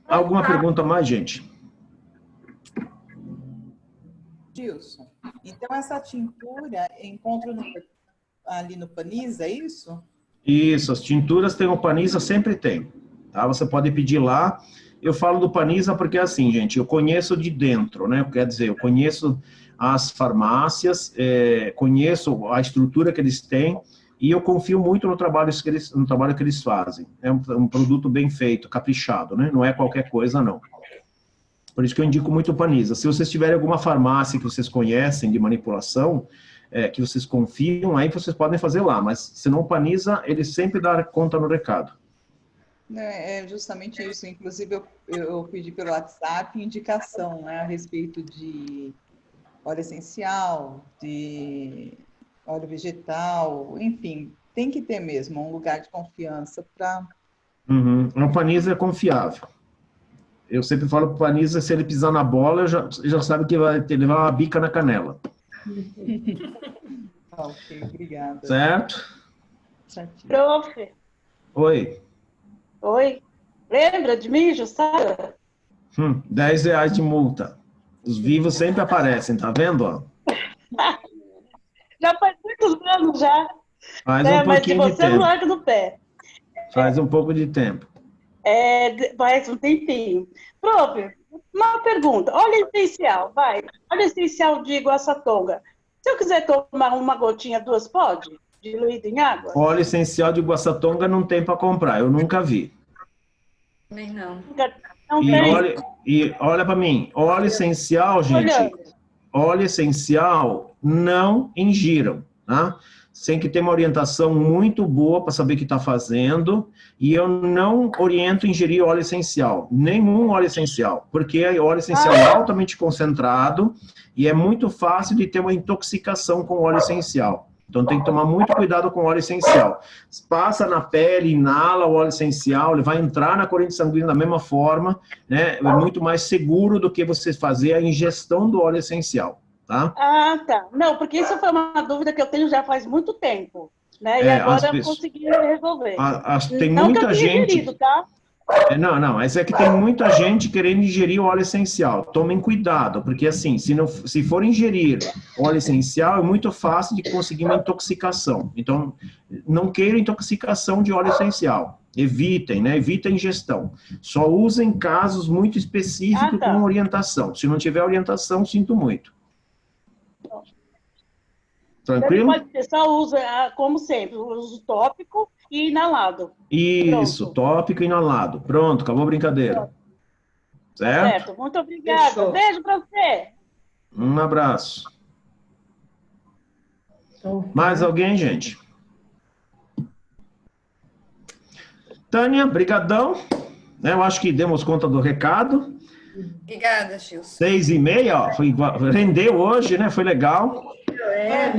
Alguma pergunta mais, gente? Gilson, então essa tintura encontro ali no Panisa, é isso? Isso, as tinturas tem o Panisa, sempre tem. Tá? Você pode pedir lá. Eu falo do Panisa porque, assim, gente, eu conheço de dentro, né? Quer dizer, eu conheço as farmácias, conheço a estrutura que eles têm, e eu confio muito no trabalho que eles fazem. É um produto bem feito, caprichado, né? Não é qualquer coisa, não. Por isso que eu indico muito o Panisa. Se vocês tiverem alguma farmácia que vocês conhecem de manipulação, que vocês confiam, aí vocês podem fazer lá. Mas, se não, o Panisa, ele sempre dá conta no recado. É justamente isso. Inclusive, eu pedi pelo WhatsApp indicação, né, a respeito de óleo essencial, de óleo vegetal, enfim, tem que ter mesmo um lugar de confiança para... O Panisa é confiável. Eu sempre falo para o Panisa, se ele pisar na bola, já sabe que vai levar uma bica na canela. Ok, obrigada. Certo? Prof. Oi. Oi. Lembra de mim, Jussara? R$10 de multa. Os vivos sempre aparecem, tá vendo? Ó? Já faz muitos anos já. Faz um mas se pouquinho de você não tempo. larga do pé. Faz um pouco de tempo. Faz um tempinho. Prof, uma pergunta. Óleo essencial, vai. Óleo essencial de Guaçatonga. Se eu quiser tomar uma gotinha, 2, pode? Diluído em água? Óleo essencial de Guaçatonga não tem para comprar, eu nunca vi. Nem não. Não tem? Olha para mim, óleo essencial, gente, óleo essencial não ingiram, tá? Tem que ter uma orientação muito boa para saber o que está fazendo, e eu não oriento ingerir óleo essencial, nenhum óleo essencial, porque o óleo essencial é altamente concentrado e é muito fácil de ter uma intoxicação com óleo essencial. Então tem que tomar muito cuidado com o óleo essencial. Passa na pele, inala o óleo essencial, ele vai entrar na corrente sanguínea da mesma forma, né? É muito mais seguro do que você fazer a ingestão do óleo essencial. Tá? Tá. Não, porque isso foi uma dúvida que eu tenho já faz muito tempo, né? E agora eu consegui resolver. Tem não muita que eu gente. Ingerido, tá? Não, mas é que tem muita gente querendo ingerir o óleo essencial. Tomem cuidado, porque assim, se for ingerir óleo essencial, é muito fácil de conseguir uma intoxicação. Então, não queiram intoxicação de óleo essencial. Evitem, né? Evitem a ingestão. Só usem casos muito específicos com orientação. Se não tiver orientação, sinto muito. Tranquilo? Você só usa, como sempre, o uso tópico e inalado. Isso, tópico e inalado. Pronto, acabou a brincadeira. Certo? Muito obrigada. Fechou. Beijo para você. Um abraço. Mais alguém, gente? Tânia, brigadão. Eu acho que demos conta do recado. Obrigada, Gilson. 6h30, ó, rendeu hoje, né? Foi legal.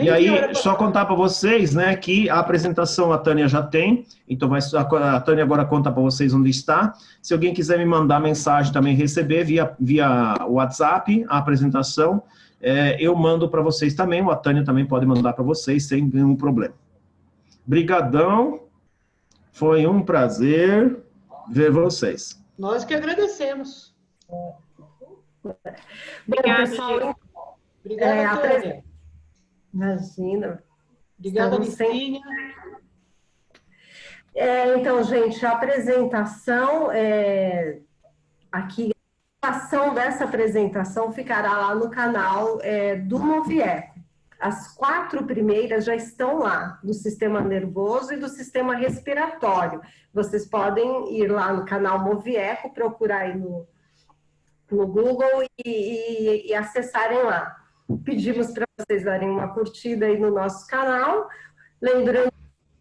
E aí, só contar para vocês, né, que a apresentação a Tânia já tem, então a Tânia agora conta para vocês onde está. Se alguém quiser me mandar mensagem também, receber via WhatsApp a apresentação, eu mando para vocês também, a Tânia também pode mandar para vocês sem nenhum problema. Brigadão, foi um prazer ver vocês. Nós que agradecemos. Bom, pessoal, obrigada, Tânia. Imagina. Obrigada, Licinha. Então, gente, a apresentação, aqui, a ação dessa apresentação ficará lá no canal do Movieco. As 4 primeiras já estão lá, do sistema nervoso e do sistema respiratório. Vocês podem ir lá no canal Movieco, procurar aí no Google e acessarem lá. Pedimos para vocês darem uma curtida aí no nosso canal. Lembrando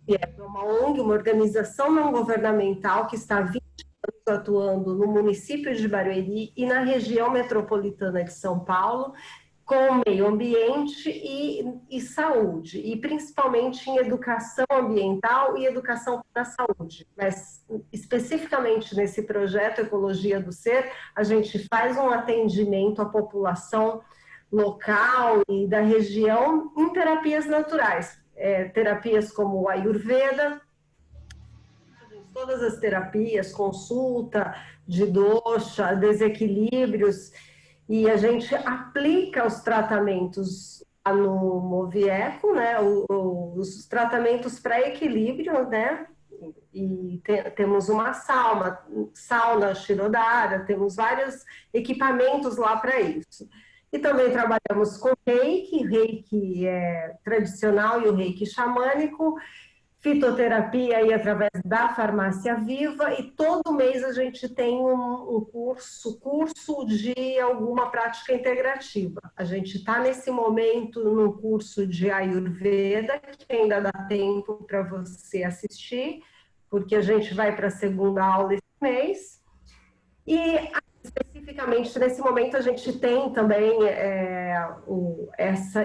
que é uma ONG, uma organização não governamental que está há 20 anos atuando no município de Barueri e na região metropolitana de São Paulo, com meio ambiente e saúde, e principalmente em educação ambiental e educação da saúde. Mas, especificamente nesse projeto Ecologia do Ser, a gente faz um atendimento à população local e da região em terapias naturais, terapias como o Ayurveda, todas as terapias, consulta de dosha, desequilíbrios, e a gente aplica os tratamentos no Movieco, né, os tratamentos para equilíbrio, né, e temos uma sauna Shirodara, temos vários equipamentos lá para isso. E também trabalhamos com reiki tradicional e o reiki xamânico, fitoterapia aí através da Farmácia Viva, e todo mês a gente tem um curso de alguma prática integrativa. A gente está nesse momento num curso de Ayurveda, que ainda dá tempo para você assistir, porque a gente vai para a segunda aula esse mês. E especificamente nesse momento a gente tem também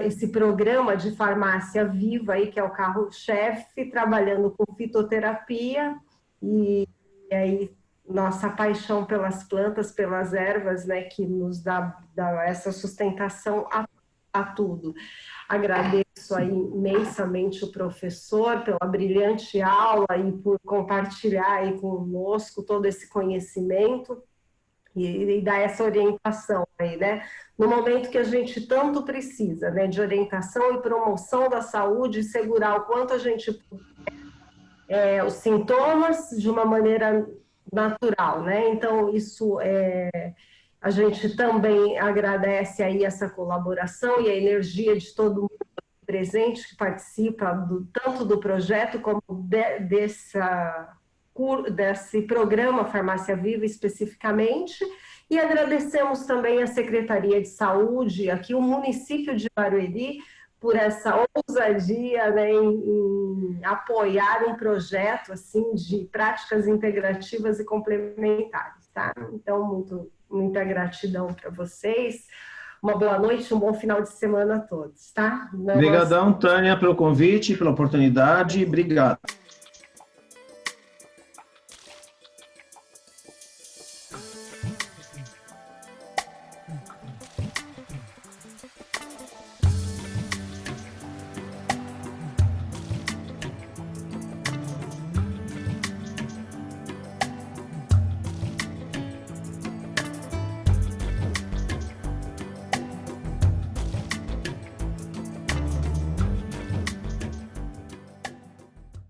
esse programa de Farmácia Viva aí, que é o carro-chefe, trabalhando com fitoterapia, e aí nossa paixão pelas plantas, pelas ervas, né, que nos dá essa sustentação a tudo. Agradeço aí imensamente o professor pela brilhante aula e por compartilhar aí conosco todo esse conhecimento e dar essa orientação aí, né? No momento que a gente tanto precisa, né, de orientação e promoção da saúde, segurar o quanto a gente puder os sintomas de uma maneira natural, né? Então, isso a gente também agradece aí essa colaboração e a energia de todo mundo presente que participa tanto do projeto como desse programa Farmácia Viva especificamente, e agradecemos também a Secretaria de Saúde, aqui o município de Barueri, por essa ousadia, né, em apoiar um projeto assim de práticas integrativas e complementares, tá? Então, muita gratidão para vocês. Uma boa noite, um bom final de semana a todos, tá? Obrigadão, Tânia, pelo convite, pela oportunidade. Obrigado.